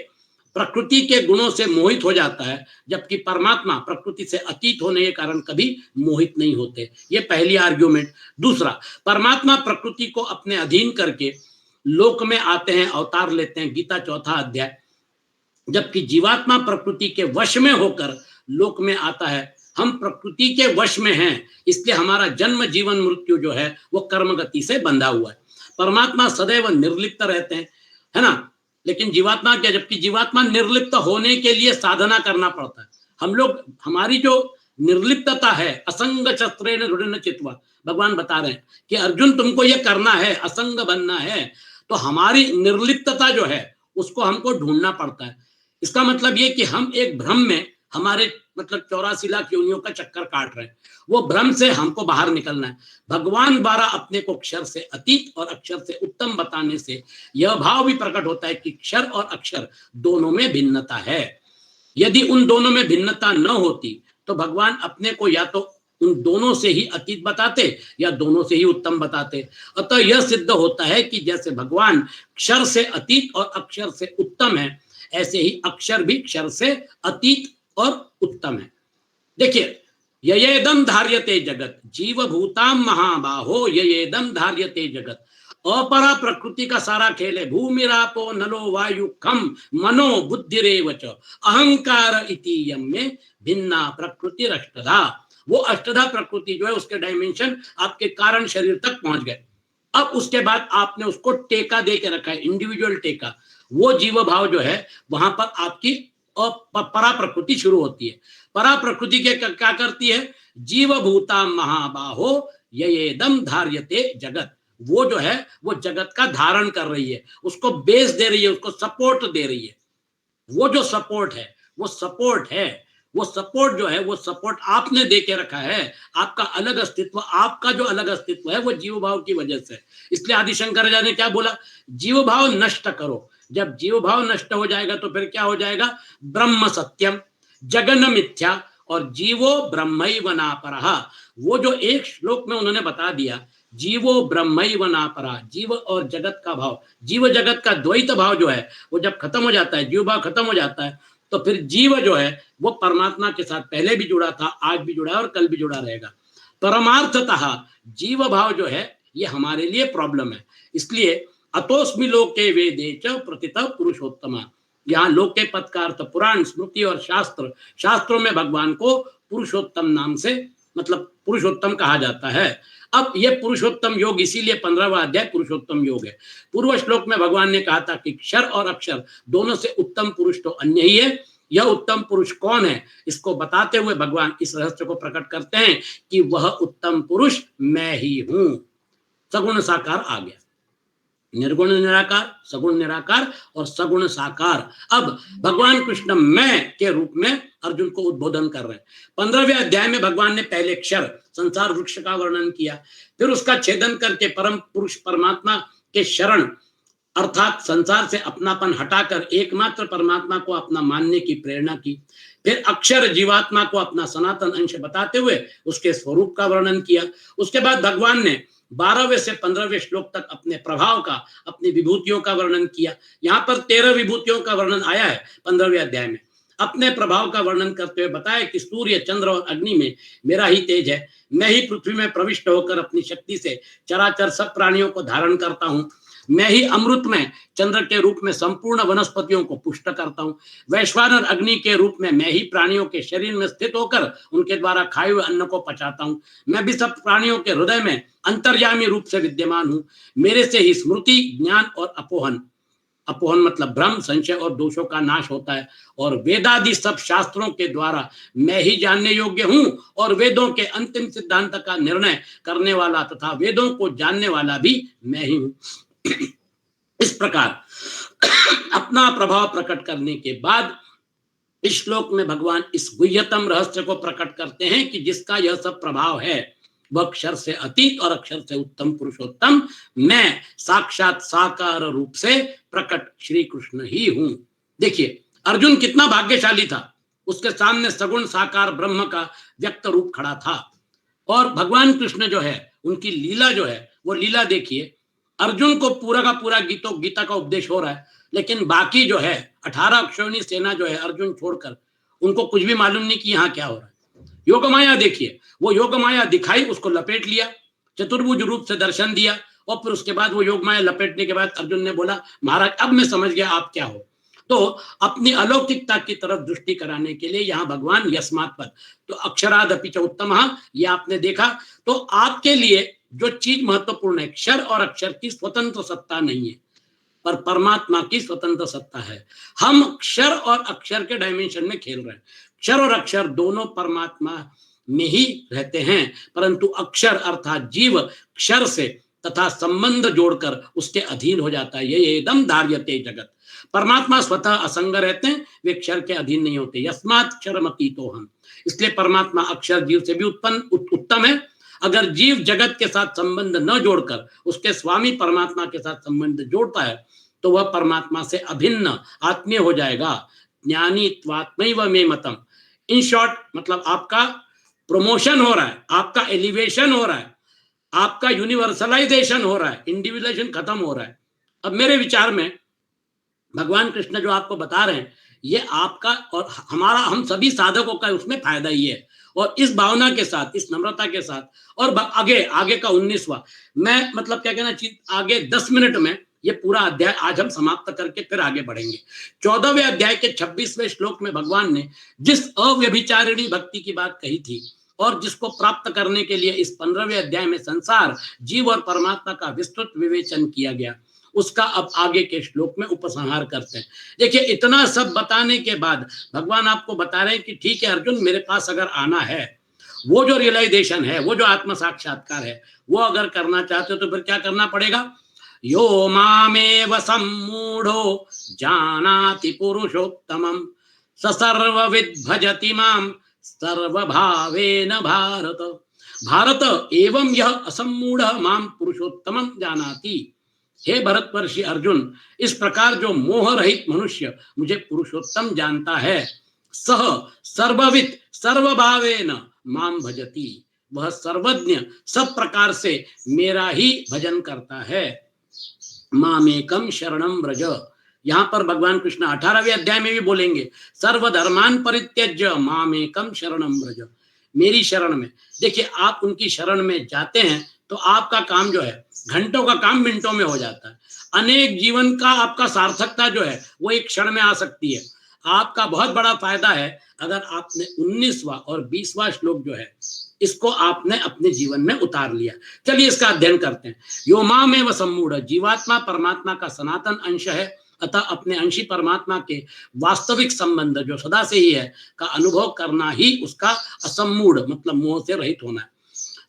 प्रकृति के गुणों से मोहित हो जाता है, जबकि परमात्मा प्रकृति से अतीत होने के कारण कभी मोहित नहीं होते। ये पहली आर्ग्यूमेंट। दूसरा, परमात्मा प्रकृति को अपने अधीन करके लोक में आते हैं, अवतार लेते हैं, गीता 4वां अध्याय, जबकि जीवात्मा प्रकृति के वश में होकर लोक में आता है। हम प्रकृति के वश में हैं, इसलिए हमारा जन्म, जीवन, मृत्यु जो है वो कर्म गति से बंधा हुआ है। परमात्मा सदैव निर्लिप्त रहते हैं, है ना, लेकिन जीवात्मा क्या, जबकि जीवात्मा निर्लिप्त होने के लिए साधना करना पड़ता है। हम लोग, हमारी जो निर्लिप्तता है, असंग शस्त्रेण दृढ़ चित्वा, भगवान बता रहे हैं कि अर्जुन तुमको ये करना है, असंग बनना है, तो हमारी निर्लिप्तता जो है उसको हमको ढूंढना पड़ता है। इसका मतलब ये कि हम एक भ्रम में, हमारे मतलब 84 लाख योनियों का चक्कर काट रहे हैं, वो भ्रम से हमको बाहर निकलना है। भगवान द्वारा अपने को क्षर से अतीत और अक्षर से उत्तम बताने से यह भाव भी प्रकट होता है कि क्षर और अक्षर दोनों में भिन्नता है। यदि उन दोनों में भिन्नता न होती तो भगवान अपने को या तो उन दोनों से ही अतीत बताते या दोनों से ही उत्तम बताते। अतः यह सिद्ध होता है कि जैसे भगवान क्षर से अतीत और अक्षर से उत्तम है, ऐसे ही अक्षर भी क्षर से अतीत और उत्तम है। देखिए, ययेदम धार्यते जगत जीवभूताम महाबाहो, ययेदम धार्यते जगत, अपरा प्रकृति का सारा खेल है। भूमिरापो नलो वायु खम मनो बुद्धिरेव च अहंकार इति यम में भिन्ना प्रकृति अष्टधा। वो अष्टधा प्रकृति जो है उसके डायमेंशन आपके कारण शरीर तक पहुंच गए। अब उसके बाद आपने उसको टेका दे के रखा है, इंडिविजुअल टेका। वो जीव भाव जो है वहां पर आपकी परा प्रकृति शुरू होती है। परा प्रकृति के क्या करती है, जीव भूता महाबाहो ययेदम धार्यते जगत, वो जो है वो जगत का धारण कर रही है, उसको बेस दे रही है, उसको सपोर्ट दे रही है। वो जो सपोर्ट है वो सपोर्ट है, वो सपोर्ट जो है, वो सपोर्ट आपने दे के रखा है। आपका अलग अस्तित्व, आपका जो अलग अस्तित्व है वो जीव भाव की वजह से। इसलिए आदि शंकराचार्य ने क्या बोला, जीव भाव नष्ट करो। जब जीव भाव नष्ट हो जाएगा तो फिर क्या हो जाएगा, ब्रह्म सत्यम जगन मिथ्या और जीवो ब्रह्मैव नापरः। वो जो एक श्लोक में उन्होंने बता दिया, जीवो ब्रह्मैव नापरः, जीव और जगत का भाव, जीव जगत का द्वैत भाव जो है वो जब खत्म हो जाता है, जीव भाव खत्म हो जाता है, तो फिर जीव जो है वो परमात्मा के साथ पहले भी जुड़ा था, आज भी जुड़ा है और कल भी जुड़ा रहेगा। परमार्थतः जीव भाव जो है ये हमारे लिए प्रॉब्लम है। इसलिए अतोस्मि लोके वेदे च प्रतितः पुरुषोत्तम, यहाँ लोक के पद का अर्थ पुराण, स्मृति और शास्त्र, शास्त्रों में भगवान को पुरुषोत्तम नाम से मतलब पुरुषोत्तम कहा जाता है। अब ये पुरुषोत्तम योग इसीलिए 15वां अध्याय पुरुषोत्तम योग है। पूर्व श्लोक में भगवान ने कहा था कि क्षर और अक्षर दोनों से उत्तम पुरुष तो अन्य ही है। यह उत्तम पुरुष कौन है, इसको बताते हुए भगवान इस रहस्य को प्रकट करते हैं कि वह उत्तम पुरुष मैं ही हूं। सगुण साकार आ गया, निर्गुण निराकार, सगुण निराकार और सगुण साकार। अब भगवान कृष्ण मैं के रूप में अर्जुन को उद्बोधन कर रहे हैं। 15वें अध्याय में भगवान ने पहले क्षर संसार वृक्ष का वर्णन किया, फिर उसका छेदन करके परम पुरुष परमात्मा के शरण अर्थात संसार से अपनापन हटाकर एकमात्र परमात्मा को अपना मानने की प्रेरणा की, फिर अक्षर जीवात्मा को अपना सनातन अंश बताते हुए उसके स्वरूप का वर्णन किया। उसके बाद भगवान ने 12वें से 15वें श्लोक तक अपने प्रभाव का, अपनी विभूतियों का वर्णन किया। यहाँ पर 13 विभूतियों का वर्णन आया है 15वें अध्याय में। अपने प्रभाव का वर्णन करते हुए बताया कि सूर्य, चंद्र और अग्नि में मेरा ही तेज है। मैं ही पृथ्वी में प्रविष्ट होकर अपनी शक्ति से चराचर सब प्राणियों को धारण करता हूँ। मैं ही अमृत में चंद्र के रूप में संपूर्ण वनस्पतियों को पुष्ट करता हूँ। वैश्वानर अग्नि के रूप में मैं ही प्राणियों के शरीर में स्थित होकर उनके द्वारा खाए हुए अन्न को पचाता हूँ। मैं भी सब प्राणियों के हृदय में अंतर्यामी रूप से विद्यमान हूँ। मेरे से ही स्मृति, ज्ञान और अपोहन, अपोहन मतलब भ्रम, संशय और दोषों का नाश होता है। और वेदादि सब शास्त्रों के द्वारा मैं ही जानने योग्य हूं और वेदों के अंतिम सिद्धांत का निर्णय करने वाला तथा वेदों को जानने वाला भी मैं ही हूं। इस प्रकार अपना प्रभाव प्रकट करने के बाद इस श्लोक में भगवान इस गुह्यतम रहस्य को प्रकट करते हैं कि जिसका यह सब प्रभाव है वह अक्षर से अतीत और अक्षर से उत्तम पुरुषोत्तम मैं साक्षात साकार रूप से प्रकट श्री कृष्ण ही हूं। देखिए अर्जुन कितना भाग्यशाली था, उसके सामने सगुण साकार ब्रह्म का व्यक्त रूप खड़ा था। और भगवान कृष्ण जो है उनकी लीला जो है वो लीला देखिए, अर्जुन को पूरा का पूरा गीता का उपदेश हो रहा है, लेकिन बाकी जो है 18 अक्षौहिणी सेना जो है अर्जुन छोड़कर उनको कुछ भी मालूम नहीं कि यहाँ क्या हो रहा है। योग माया देखिए, वो योग माया दिखाई, उसको लपेट लिया, चतुर्भुज रूप से दर्शन दिया और फिर उसके बाद वो योग माया लपेटने के बाद अर्जुन ने बोला महाराज अब मैं समझ गया आप क्या हो। तो अपनी अलौकिकता की तरफ दृष्टि कराने के लिए यहाँ भगवान यस्मात् पद, तो अक्षराद अपि च उत्तमः, ये आपने देखा। तो आपके लिए जो चीज महत्वपूर्ण है, क्षर और अक्षर की स्वतंत्र सत्ता नहीं है पर परमात्मा की स्वतंत्र सत्ता है। हम क्षर और अक्षर के डायमेंशन में खेल रहे हैं। क्षर और अक्षर दोनों परमात्मा में ही रहते हैं, परंतु अक्षर अर्थात जीव क्षर से तथा संबंध जोड़कर उसके अधीन हो जाता है। ये एकदम धार्यते जगत। परमात्मा स्वतः असंग रहते हैं, वे क्षर के अधीन नहीं होते। यस्मात् क्षरमतीतो हम, इसलिए परमात्मा अक्षर जीव से भी उत्तम है। अगर जीव जगत के साथ संबंध न जोड़कर उसके स्वामी परमात्मा के साथ संबंध जोड़ता है तो वह परमात्मा से अभिन्न आत्मीय हो जाएगा। ज्ञानी त्वात्मैव मे मतम। इन शॉर्ट मतलब आपका प्रमोशन हो रहा है, आपका एलिवेशन हो रहा है, आपका यूनिवर्सलाइजेशन हो रहा है, इंडिविजुअलाइजेशन खत्म हो रहा है। अब मेरे विचार में भगवान कृष्ण जो आपको बता रहे हैं ये आपका और हमारा, हम सभी साधकों का उसमें फायदा ही है। और इस भावना के साथ, इस नम्रता के साथ और आगे का 19वां, मैं मतलब क्या कहना चाहिए, आगे 10 मिनट में ये पूरा अध्याय आज हम समाप्त करके फिर आगे बढ़ेंगे। 14वें अध्याय के 26वें श्लोक में भगवान ने जिस अव्यभिचारिणी भक्ति की बात कही थी और जिसको प्राप्त करने के लिए इस 15वें अध्याय में संसार, जीव और परमात्मा का विस्तृत विवेचन किया गया, उसका अब आगे के श्लोक में उपसंहार करते हैं। देखिए इतना सब बताने के बाद भगवान आपको बता रहे हैं कि ठीक है अर्जुन, मेरे पास अगर आना है, वो जो रियलाइजेशन है, वो जो आत्म साक्षात्कार है, वो अगर करना चाहते हो तो फिर क्या करना पड़ेगा। यो मामेव सम्मूढ़ो जानाति पुरुषोत्तमं स सर्वविद भजति माम सर्वभावेन भारत। भारत एवं यह असम्मूढ़ माम पुरुषोत्तमं जानाति। हे भरतवर्षी अर्जुन, इस प्रकार जो मोह रहित मनुष्य मुझे पुरुषोत्तम जानता है, सह सर्वविद सर्वभावेन माम भजति, वह सर्वज्ञ सब प्रकार से मेरा ही भजन करता है। मामेकम शरणम व्रज, यहां पर भगवान कृष्ण 18वें अध्याय में भी बोलेंगे, सर्वधर्मान परित्यज्य मामेकम शरणम व्रज, मेरी शरण में। देखिए, आप उनकी शरण में जाते हैं तो आपका काम जो है घंटों का काम मिनटों में हो जाता है। अनेक जीवन का आपका सार्थकता जो है वो एक क्षण में आ सकती है। आपका बहुत बड़ा फायदा है अगर आपने 19वां और 20वां श्लोक जो है इसको आपने अपने जीवन में उतार लिया। चलिए इसका अध्ययन करते हैं। यो मामेव सम्मूढ़, जीवात्मा परमात्मा का सनातन अंश है, अतः अपने अंशी परमात्मा के वास्तविक संबंध जो सदा से ही है का अनुभव करना ही उसका असम्मूढ़ मतलब मोह से रहित होना है।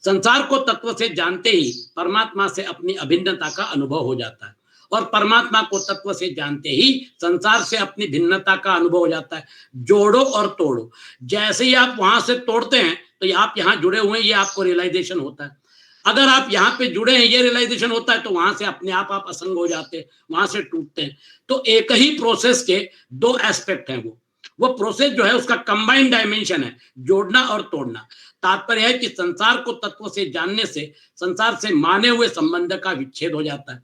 संसार को तत्व से जानते ही परमात्मा से अपनी अभिन्नता का अनुभव हो जाता है, और परमात्मा को तत्व से जानते ही संसार से अपनी भिन्नता का अनुभव हो जाता है। जोड़ो और तोड़ो, जैसे ही आप वहां से तोड़ते हैं तो आप यहाँ जुड़े हुए हैं, ये आपको रियलाइजेशन होता है। अगर आप यहाँ पे जुड़े हैं, ये रियलाइजेशन होता है, तो वहां से अपने आप असंग हो जाते हैं, वहां से टूटते हैं। तो एक ही प्रोसेस के दो एस्पेक्ट हैं। वो प्रोसेस जो है उसका कंबाइंड डायमेंशन है, जोड़ना और तोड़ना। तात्पर्य है कि संसार को तत्व से जानने से संसार से माने हुए संबंध का विच्छेद हो जाता है।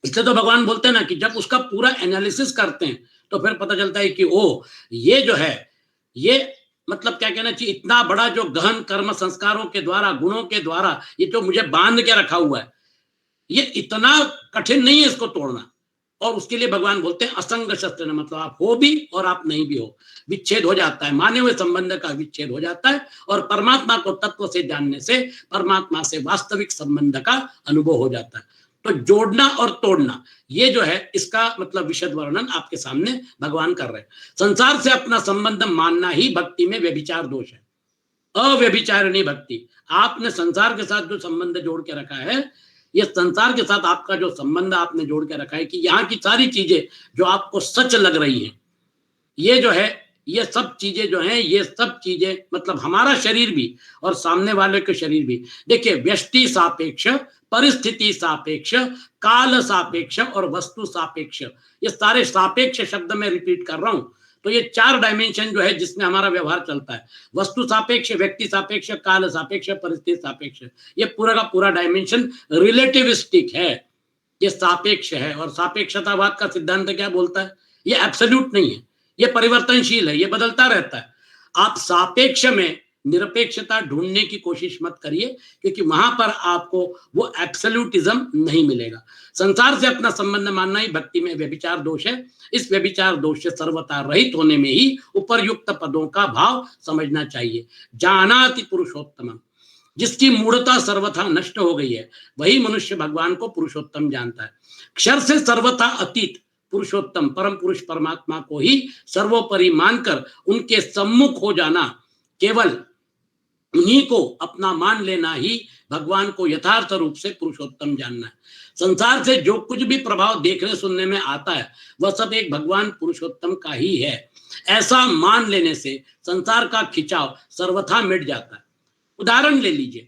इसलिए तो भगवान बोलते हैं ना कि जब उसका पूरा एनालिसिस करते हैं तो फिर पता चलता है कि ओ, ये जो है, ये मतलब क्या कहना चाहिए, इतना बड़ा जो गहन कर्म संस्कारों के द्वारा, गुणों के द्वारा ये तो मुझे बांध के रखा हुआ है, ये इतना कठिन नहीं है इसको तोड़ना। और उसके लिए भगवान बोलते हैं असंग शस्त्र, मतलब आप हो भी और आप नहीं भी हो, विच्छेद हो जाता है, माने हुए संबंध का विच्छेद हो जाता है, और परमात्मा को तत्व से जानने से परमात्मा से वास्तविक संबंध का अनुभव हो जाता है। तो जोड़ना और तोड़ना, ये जो है इसका मतलब विशद वर्णन आपके सामने भगवान कर रहे हैं। संसार से अपना संबंध मानना ही भक्ति में व्यभिचार दोष है, अव्यभिचारिणी भक्ति। आपने संसार के साथ जो संबंध जोड़ के रखा है, ये संसार के साथ आपका जो संबंध आपने जोड़ के रखा है कि यहाँ की सारी चीजें जो आपको सच लग रही हैं, ये जो है, ये सब चीजें जो हैं, ये सब चीजें मतलब हमारा शरीर भी और सामने वाले के शरीर भी, देखिए, व्यष्टि सापेक्ष, परिस्थिति सापेक्ष, काल सापेक्ष और वस्तु सापेक्ष, ये सारे सापेक्ष शब्द में रिपीट कर रहा हूं। तो ये 4 डायमेंशन जो है जिसमें हमारा व्यवहार चलता है, वस्तु सापेक्ष, व्यक्ति सापेक्ष, काल सापेक्ष, परिस्थिति सापेक्ष, ये पूरा का पूरा डायमेंशन रिलेटिविस्टिक है, ये सापेक्ष है। और सापेक्षतावाद का सिद्धांत क्या बोलता है? ये एब्सोल्यूट नहीं है, ये परिवर्तनशील है, ये बदलता रहता है। आप सापेक्ष में निरपेक्षता ढूंढने की कोशिश मत करिए, क्योंकि वहां पर आपको वो एब्सोल्यूटिज्म नहीं मिलेगा। संसार से अपना संबंध मानना ही भक्ति में व्यभिचार दोष है। इस व्यभिचार दोष से सर्वथा रहित होने में ही उपर्युक्त पदों का भाव समझना चाहिए। जानाति पुरुषोत्तम, जिसकी मूढ़ता सर्वथा नष्ट हो गई है, वही मनुष्य भगवान को पुरुषोत्तम जानता है। क्षर से सर्वथा अतीत पुरुषोत्तम परम पुरुष परमात्मा को ही सर्वोपरि मानकर उनके सम्मुख हो जाना, केवल उन्हीं को अपना मान लेना ही भगवान को यथार्थ रूप से पुरुषोत्तम जानना है। संसार से जो कुछ भी प्रभाव देखने सुनने में आता है, वह सब एक भगवान पुरुषोत्तम का ही है। ऐसा मान लेने से संसार का खिंचाव सर्वथा मिट जाता है। उदाहरण ले लीजिए,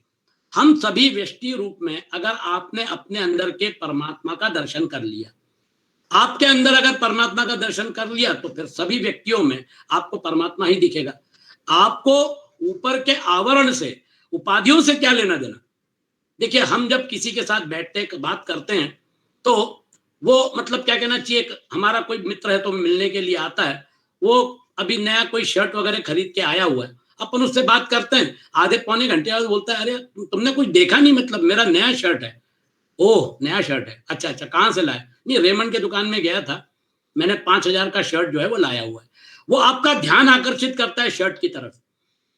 हम सभी व्यष्टि रूप में अगर आपने अपने अंदर के परमात्मा का दर्शन कर लिया, आपके अंदर अगर परमात्मा का दर्शन कर लिया, तो फिर सभी व्यक्तियों में आपको परमात्मा ही दिखेगा। आपको ऊपर के आवरण से, उपाधियों से क्या लेना देना। देखिए, हम जब किसी के साथ बैठते बात करते हैं तो वो मतलब क्या कहना चाहिए, हमारा कोई मित्र है तो मिलने के लिए आता है, वो अभी नया कोई शर्ट वगैरह खरीद के आया हुआ है, अपन उससे बात करते हैं, आधे पौने घंटे बाद बोलता है, अरे तुमने कुछ देखा नहीं, मतलब मेरा नया शर्ट है। ओह, नया शर्ट है, अच्छा अच्छा, कहाँ से लाया? नहीं, रेमंड के दुकान में गया था, मैंने 5,000 का शर्ट जो है वो लाया हुआ है। वो आपका ध्यान आकर्षित करता है शर्ट की तरफ।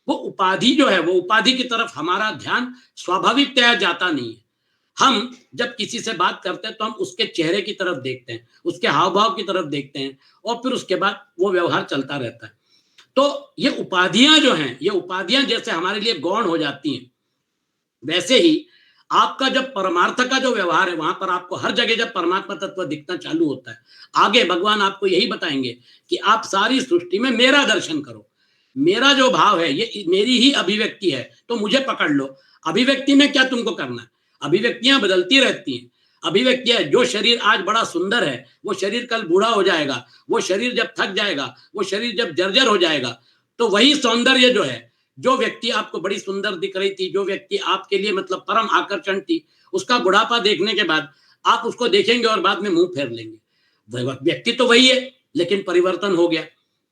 वो उपाधि जो है, वो उपाधि की तरफ हमारा ध्यान स्वाभाविकतया जाता नहीं है। हम जब किसी से बात करते हैं तो हम उसके चेहरे की तरफ देखते हैं, उसके हाव भाव की तरफ देखते हैं, और फिर उसके बाद वो व्यवहार चलता रहता है। तो ये उपाधियां जो हैं, ये उपाधियां जैसे हमारे लिए गौण हो जाती हैं, वैसे ही आपका जब परमार्थ का जो व्यवहार है, वहां पर आपको हर जगह जब परमात्मा तत्व दिखना चालू होता है, आगे भगवान आपको यही बताएंगे कि आप सारी सृष्टि में मेरा दर्शन करो, मेरा जो भाव है ये मेरी ही अभिव्यक्ति है, तो मुझे पकड़ लो। अभिव्यक्ति में क्या तुमको करना है? अभिव्यक्तियां बदलती रहती हैं। अभिव्यक्तियां, जो शरीर आज बड़ा सुंदर है वो शरीर कल बूढ़ा हो जाएगा, वो शरीर जब थक जाएगा, वो शरीर जब जर्जर हो जाएगा, तो वही सौंदर्य जो है, जो व्यक्ति आपको बड़ी सुंदर दिख रही थी, जो व्यक्ति आपके लिए मतलब परम आकर्षण थी, उसका बुढ़ापा देखने के बाद आप उसको देखेंगे और बाद में मुंह फेर लेंगे। व्यक्ति तो वही है लेकिन परिवर्तन हो गया।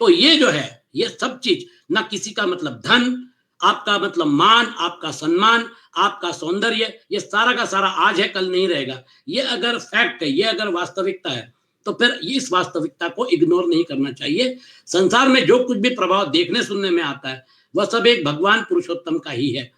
तो ये जो है, ये सब चीज, ना किसी का मतलब धन, आपका मतलब मान, आपका सम्मान, आपका सौंदर्य, ये सारा का सारा आज है कल नहीं रहेगा। ये अगर फैक्ट है, ये अगर वास्तविकता है, तो फिर इस वास्तविकता को इग्नोर नहीं करना चाहिए। संसार में जो कुछ भी प्रभाव देखने सुनने में आता है वह सब एक भगवान पुरुषोत्तम का ही है।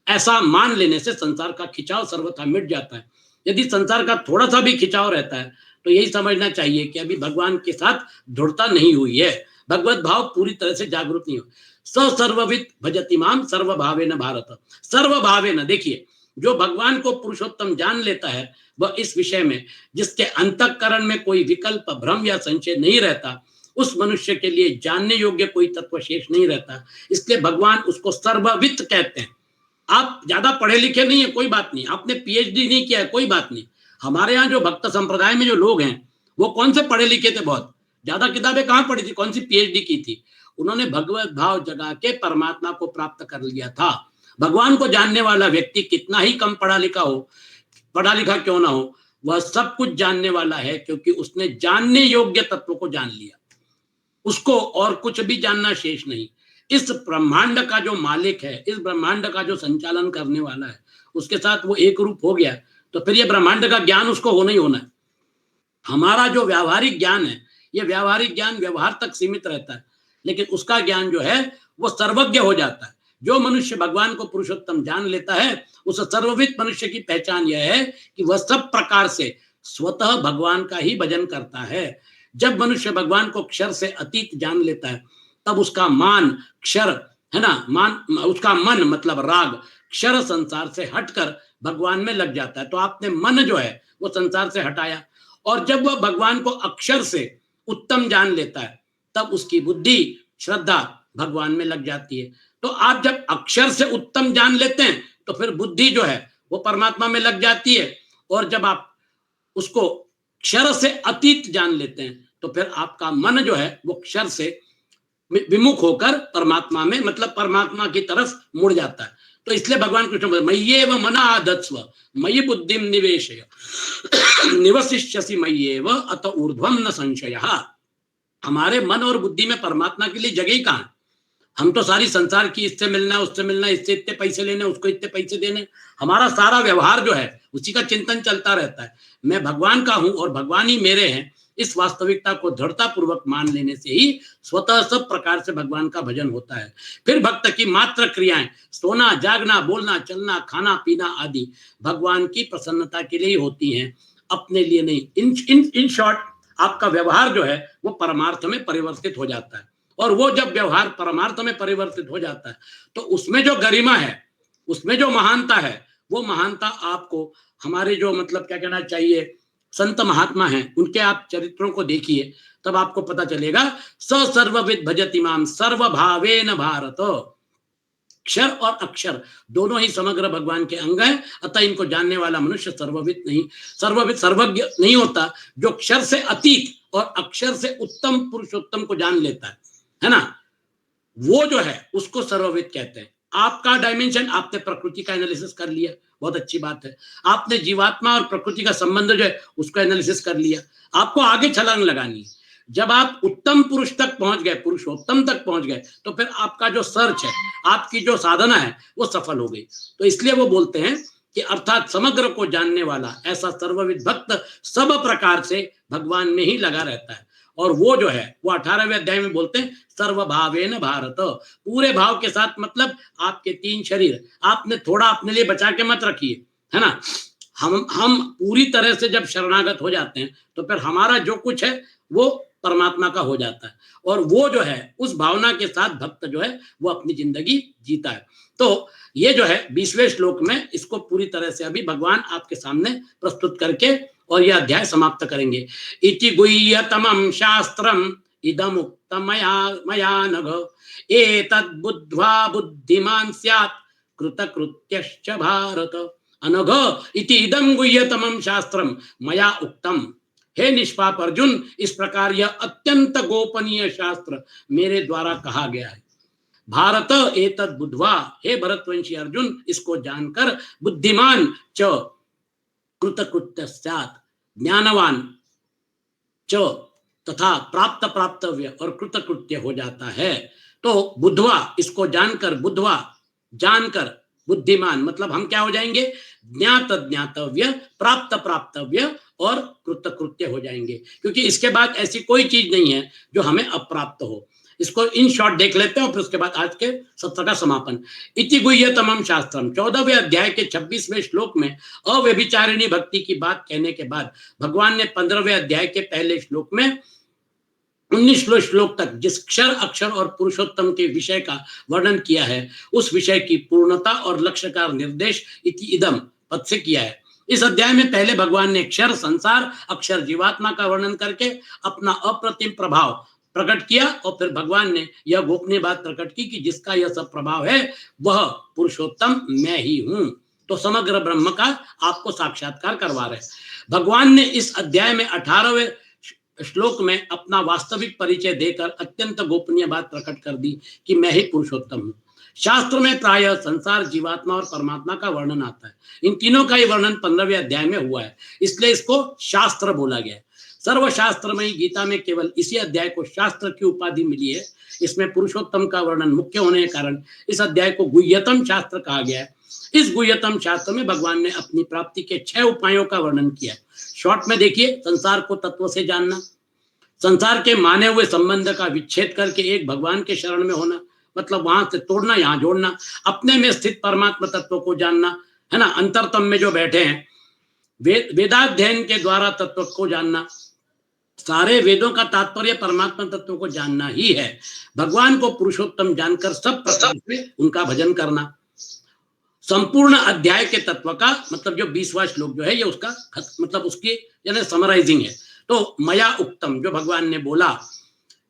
ऐसा मान लेने से संसार का खिंचाव सर्वथा मिट जाता है। यदि संसार का थोड़ा सा भी खिंचाव रहता है तो यही समझना चाहिए कि अभी भगवान के साथ दृढ़ता नहीं हुई है, भगवत भाव पूरी तरह से जागृत नहीं हो। स सर्वविद भजति माम सर्वभावेन भारत। सर्वभावेन, देखिए, जो भगवान को पुरुषोत्तम जान लेता है वह इस विषय में, जिसके अंतःकरण में कोई विकल्प, भ्रम या संशय नहीं रहता, उस मनुष्य के लिए जानने योग्य कोई तत्व शेष नहीं रहता। इसलिए भगवान उसको सर्वविद कहते हैं। आप ज्यादा पढ़े लिखे नहीं है, कोई बात नहीं, आपने पीएचडी नहीं किया है, कोई बात नहीं। हमारे यहाँ जो भक्त संप्रदाय में जो लोग हैं वो कौन से पढ़े लिखे थे? बहुत ज्यादा किताबें कहाँ पढ़ी थी, कौन सी पीएचडी की थी? उन्होंने भगवत भाव जगा के परमात्मा को प्राप्त कर लिया था। भगवान को जानने वाला व्यक्ति कितना ही कम पढ़ा लिखा हो, पढ़ा लिखा क्यों ना हो, वह सब कुछ जानने वाला है, क्योंकि उसने जानने योग्य तत्व को जान लिया। उसको और कुछ भी जानना शेष नहीं। इस ब्रह्मांड का जो मालिक है, इस ब्रह्मांड का जो संचालन करने वाला है, उसके साथ वो एक रूप हो गया, तो फिर ये ब्रह्मांड का ज्ञान उसको होना ही होना है। हमारा जो व्यावहारिक ज्ञान है, ये व्यावहारिक ज्ञान व्यवहार तक सीमित रहता है, लेकिन उसका ज्ञान जो है वो सर्वज्ञ हो जाता है। जो मनुष्य भगवान को पुरुषोत्तम जान लेता है, उस सर्वविद मनुष्य की पहचान यह है कि वह सब प्रकार से स्वतः भगवान का ही भजन करता है। जब मनुष्य भगवान को क्षर से अतीत जान लेता है, तब उसका मान क्षर है ना, मान, उसका मन मतलब राग क्षर संसार से हटकर भगवान में लग जाता है। तो आपने मन जो है वो संसार से हटाया, और जब वह भगवान को अक्षर से उत्तम जान लेता है, तब उसकी बुद्धि श्रद्धा भगवान में लग जाती है। तो आप जब अक्षर से उत्तम जान लेते हैं तो फिर बुद्धि जो है वो परमात्मा में लग जाती है, और जब आप उसको क्षर से अतीत जान लेते हैं तो फिर आपका मन जो है वो क्षर से विमुख होकर परमात्मा में, मतलब परमात्मा की तरफ मुड़ जाता है। तो इसलिए भगवान कृष्ण बोले, मय्येव मन आधत्स्व मयि बुद्धिम निवेशय निवसिष्यसि मय्येव अत ऊर्ध्वम न संशयः। हमारे मन और बुद्धि में परमात्मा के लिए जगह ही कहाँ है? हम तो सारी संसार की, इससे मिलना उससे मिलना, इससे इतने पैसे लेने उसको इतने पैसे देने, हमारा सारा व्यवहार जो है उसी का चिंतन चलता रहता है। मैं भगवान का हूं और भगवान ही मेरे हैं, इस वास्तविकता को दृढ़ता पूर्वक मान लेने से ही स्वतः सब प्रकार से भगवान का भजन होता है। फिर भक्त की मात्र क्रियाएं, सोना जागना बोलना चलना खाना पीना आदि भगवान की प्रसन्नता के लिए ही होती हैं, अपने लिए नहीं। इन शॉर्ट, आपका व्यवहार जो है वो परमार्थ में परिवर्तित हो जाता है, और वो जब व्यवहार परमार्थ में परिवर्तित हो जाता है तो उसमें जो गरिमा है, उसमें जो महानता है, वो महानता आपको हमारे जो मतलब क्या कहना चाहिए संत महात्मा हैं उनके आप चरित्रों को देखिए, तब आपको पता चलेगा। स सर्वविद भजति माम सर्वभावेन भारत। क्षर और अक्षर दोनों ही समग्र भगवान के अंग हैं, अतः इनको जानने वाला मनुष्य सर्वविद नहीं, सर्वविद सर्वज्ञ नहीं होता। जो क्षर से अतीत और अक्षर से उत्तम पुरुषोत्तम को जान लेता है ना, वो जो है उसको सर्वविद कहते हैं। आपका डायमेंशन, आपने प्रकृति का एनालिसिस कर लिया, बहुत अच्छी बात है। आपने जीवात्मा और प्रकृति का संबंध जो है उसको एनालिसिस कर लिया, आपको आगे छलांग लगानी है। जब आप उत्तम पुरुष तक पहुंच गए, पुरुषोत्तम तक पहुंच गए, तो फिर आपका जो सर्च है, आपकी जो साधना है वो सफल हो गई। तो इसलिए वो बोलते हैं कि अर्थात समग्र को जानने वाला ऐसा सर्वविद भक्त सब प्रकार से भगवान में ही लगा रहता है। और वो जो है वो 18वें अध्याय में बोलते हैं सर्वभावेन भारत, पूरे भाव के साथ, मतलब आपके 3 शरीर आपने थोड़ा अपने लिए बचा के मत रखिए, है ना। हम पूरी तरह से जब शरणागत हो जाते हैं तो फिर हमारा जो कुछ है वो परमात्मा का हो जाता है, और वो जो है उस भावना के साथ भक्त जो है वो अपनी जिंदगी जीता है। तो ये जो है 20वें श्लोक में इसको पूरी तरह से अभी भगवान आपके सामने प्रस्तुत करके और यह अध्याय समाप्त करेंगे। इति गुह्यतमं शास्त्रम इदम उक्तम मया मया नघ एतद् बुद्ध्वा बुद्धिमान् स्यात् कृतकृत्यश्च भारत। अनघ इति इदम गुह्यतमं शास्त्रम मया उक्तम, हे निष्पाप अर्जुन, इस प्रकार यह अत्यंत गोपनीय शास्त्र मेरे द्वारा कहा गया है। भारत एतद् बुद्ध्वा, हे भरतवंशी अर्जुन, इसको जानकर बुद्धिमान च कृतकृत्य स्यात्, ज्ञानवान च तथा प्राप्त प्राप्तव्य और कृतकृत्य हो जाता है। तो बुद्धवा, इसको जानकर, बुद्धवा जानकर, बुद्धिमान मतलब हम क्या हो जाएंगे, ज्ञात ज्ञातव्य, प्राप्त प्राप्तव्य और कृतकृत्य हो जाएंगे, क्योंकि इसके बाद ऐसी कोई चीज नहीं है जो हमें अप्राप्त हो। इसको इन शॉर्ट देख लेते हैं और फिर उसके बाद आज के सत्र का समापन। इति गुह्यतमं शास्त्रम, 14वें अध्याय के 26वें श्लोक में अव्यभिचारिणी भक्ति की बात कहने के बाद भगवान ने 15वें अध्याय के पहले श्लोक में 19वें श्लोक तक जिस क्षर अक्षर और पुरुषोत्तम के विषय का वर्णन किया है, उस विषय की पूर्णता और लक्ष्य का निर्देश इति इदम पद से किया है। इस अध्याय में पहले भगवान ने क्षर संसार, अक्षर जीवात्मा का वर्णन करके अपना अप्रतिम प्रभाव प्रकट किया, और फिर भगवान ने यह गोपनीय बात प्रकट की कि जिसका यह सब प्रभाव है वह पुरुषोत्तम मैं ही हूं। तो समग्र ब्रह्म का आपको साक्षात्कार करवा रहे। भगवान ने इस अध्याय में 18वें श्लोक में अपना वास्तविक परिचय देकर अत्यंत गोपनीय बात प्रकट कर दी कि मैं ही पुरुषोत्तम हूं। शास्त्र में प्रायः संसार, जीवात्मा और परमात्मा का वर्णन आता है। इन तीनों का ही वर्णन 15वें अध्याय में हुआ है, इसलिए इसको शास्त्र बोला गया है। सर्वशास्त्रमयी गीता में केवल इसी अध्याय को शास्त्र की उपाधि मिली है। इसमें पुरुषोत्तम का वर्णन मुख्य होने के कारण इस अध्याय को गुह्यतम शास्त्र कहा गया है। इस गुह्यतम शास्त्र में भगवान ने अपनी प्राप्ति के 6 उपायों का वर्णन किया है। शॉर्ट में देखिए, संसार को तत्व से जानना, संसार के माने हुए संबंध का विच्छेद करके एक भगवान के शरण में होना, मतलब वहां से तोड़ना यहाँ जोड़ना, अपने में स्थित परमात्मा तत्व को जानना, है ना, अंतरतम में जो बैठे हैं, वेदाध्ययन के द्वारा तत्व को जानना, सारे वेदों का तात्पर्य परमात्मा तत्व को जानना ही है। भगवान को पुरुषोत्तम जानकर सब प्रकार से उनका भजन करना। संपूर्ण अध्याय के तत्व का मतलब जो 20वां श्लोक जो है ये उसका मतलब उसकी यानी समराइजिंग है। तो मया उक्तम जो भगवान ने बोला,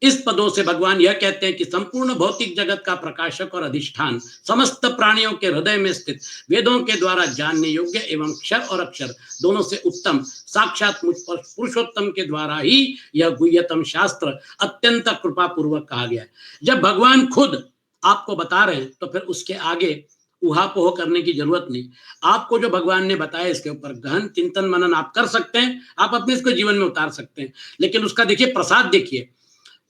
इस पदों से भगवान यह कहते हैं कि संपूर्ण भौतिक जगत का प्रकाशक और अधिष्ठान, समस्त प्राणियों के हृदय में स्थित, वेदों के द्वारा जानने योग्य एवं क्षर और अक्षर दोनों से उत्तम साक्षात मुझ पर पुरुषोत्तम के द्वारा ही यह गुह्यतम शास्त्र अत्यंत कृपा पूर्वक कहा गया है। जब भगवान खुद आपको बता रहे हैं तो फिर उसके आगे उहापोह करने की जरूरत नहीं। आपको जो भगवान ने बताया इसके ऊपर गहन चिंतन मनन आप कर सकते हैं, आप अपने इसको जीवन में उतार सकते हैं, लेकिन उसका देखिए प्रसाद देखिए।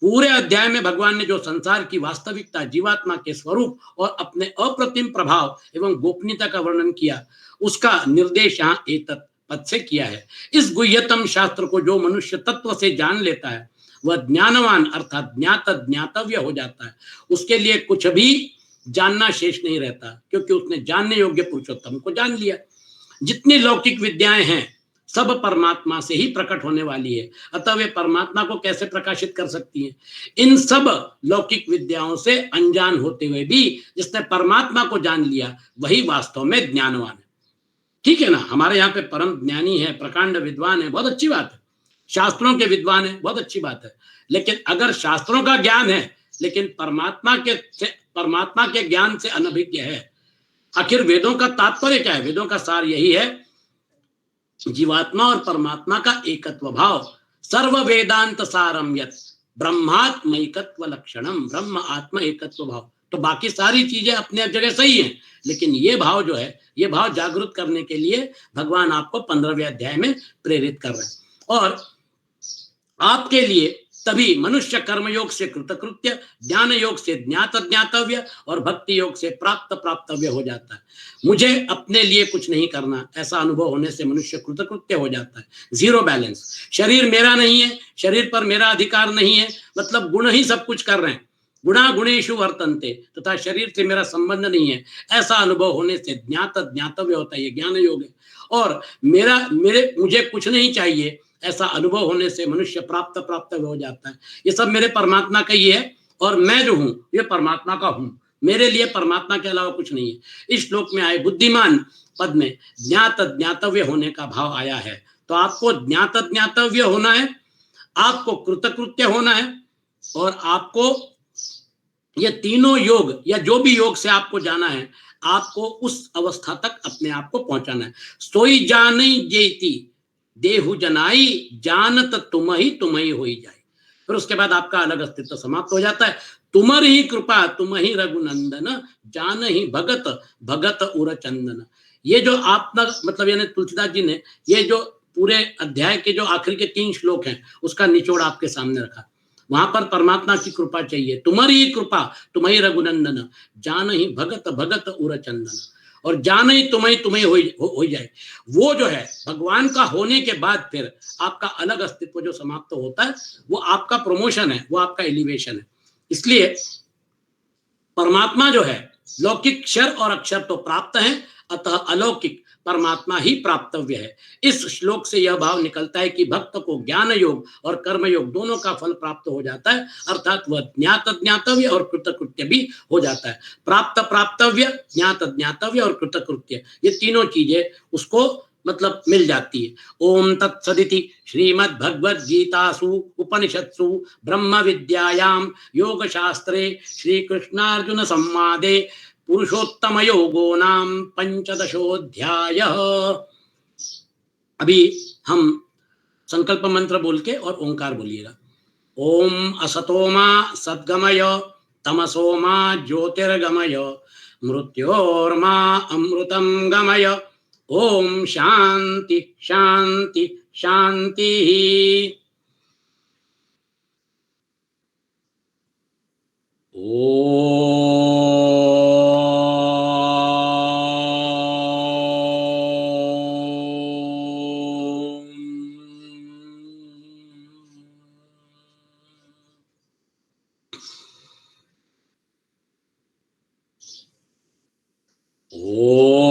पूरे अध्याय में भगवान ने जो संसार की वास्तविकता, जीवात्मा के स्वरूप और अपने अप्रतिम प्रभाव एवं गोपनीयता का वर्णन किया, उसका निर्देश यहाँ एतत् पद से किया है। इस गुह्यतम शास्त्र को जो मनुष्य तत्व से जान लेता है वह ज्ञानवान अर्थात ज्ञात ज्ञातव्य हो जाता है। उसके लिए कुछ भी जानना शेष नहीं रहता, क्योंकि उसने जानने योग्य पुरुषोत्तम को जान लिया। जितनी लौकिक विद्याएं हैं सब परमात्मा से ही प्रकट होने वाली है, अतः वे परमात्मा को कैसे प्रकाशित कर सकती हैं। इन सब लौकिक विद्याओं से अनजान होते हुए भी जिसने परमात्मा को जान लिया वही वास्तव में ज्ञानवान है। ठीक है ना, हमारे यहाँ पे परम ज्ञानी है, प्रकांड विद्वान है, बहुत अच्छी बात है। शास्त्रों के विद्वान है, बहुत अच्छी बात है। लेकिन अगर शास्त्रों का ज्ञान है लेकिन परमात्मा के ज्ञान से अनभिज्ञ है, आखिर वेदों का तात्पर्य क्या है? वेदों का सार यही है, जीवात्मा और परमात्मा का एकत्व भाव। सर्व वेदांत सारम यत् ब्रह्मात्मैकत्व लक्षणम, ब्रह्म आत्मा एकत्व भाव। तो बाकी सारी चीजें अपने जगह सही हैं, लेकिन ये भाव जो है, ये भाव जागृत करने के लिए भगवान आपको 15वें अध्याय में प्रेरित कर रहे हैं। और आपके लिए तभी मनुष्य कर्मयोग से कृतकृत्य, ज्ञान योग से ज्ञात ज्ञातव्य और भक्ति योग से प्राप्त प्राप्तव्य हो जाता है। मुझे अपने लिए कुछ नहीं करना, ऐसा अनुभव होने से मनुष्य कृतकृत्य हो जाता है। जीरो बैलेंस, शरीर मेरा नहीं है, शरीर पर मेरा अधिकार नहीं है, मतलब गुण ही सब कुछ कर रहे हैं, गुणा गुणेषु वर्तन्ते, तथा शरीर से मेरा संबंध नहीं है, ऐसा अनुभव होने से ज्ञात ज्ञातव्य होता है, ये ज्ञान योग है। और मुझे कुछ नहीं चाहिए, ऐसा अनुभव होने से मनुष्य प्राप्त हो जाता है। ये सब मेरे परमात्मा का ही है और मैं जो हूँ ये परमात्मा का हूँ, मेरे लिए परमात्मा के अलावा कुछ नहीं है। इस श्लोक में आए बुद्धिमान पद में ज्ञात ज्ञातव्य होने का भाव आया है। तो आपको ज्ञात ज्ञातव्य होना है, आपको कृतकृत्य होना है, और आपको ये तीनों योग या जो भी योग से आपको जाना है, आपको उस अवस्था तक अपने आप को पहुंचाना है। सोई जानी जेती देहु जनाई, जानत तुम ही होई जाए। फिर उसके बाद आपका अलग अस्तित्व समाप्त हो जाता है। तुमर ही कृपा तुम ही रघुनंदन, जान ही भगत भगत उर चंदन। ये जो आपका मतलब यानी तुलसीदास जी ने ये जो पूरे अध्याय के जो आखिरी के 3 श्लोक हैं उसका निचोड़ आपके सामने रखा। वहां पर परमात्मा की कृपा चाहिए, तुम्हारी कृपा तुम्हें रघुनंदन, जान ही भगत भगत उर चंदन। और जान ही तुम्हें हो जाए। वो जो है भगवान का होने के बाद फिर आपका अलग अस्तित्व जो समाप्त होता है वो आपका प्रमोशन है, वो आपका एलिवेशन है। इसलिए परमात्मा जो है लौकिक क्षर और अक्षर तो प्राप्त है, अतः अलौकिक परमात्मा ही प्राप्तव्य है। इस श्लोक से यह भाव निकलता है कि भक्त को ज्ञान योग और कर्म योग दोनों का फल प्राप्त हो जाता है, अर्थात वह ज्ञात ज्ञातव्य और कृतकृत्य भी हो जाता है। प्राप्त प्राप्तव्य, ज्ञात ज्ञातव्य और कृतकृत्य, ये तीनों चीजें उसको मतलब मिल जाती है। ओम तत्सदिति श्रीमद् भगवद गीतासु उपनिषत्सु ब्रह्म विद्यायाम योग शास्त्रे श्री कृष्णार्जुन संवादे पुरुषोत्तम योगो नाम पंचदशोऽध्याय। अभी हम संकल्प मंत्र बोल के और ओंकार बोलिएगा। ओम असतोमा सद्गमय, तमसोमा ज्योतिर्गमय, मृत्योर्मा अमृतं गमय। ओम शांति शांति शांति। ओम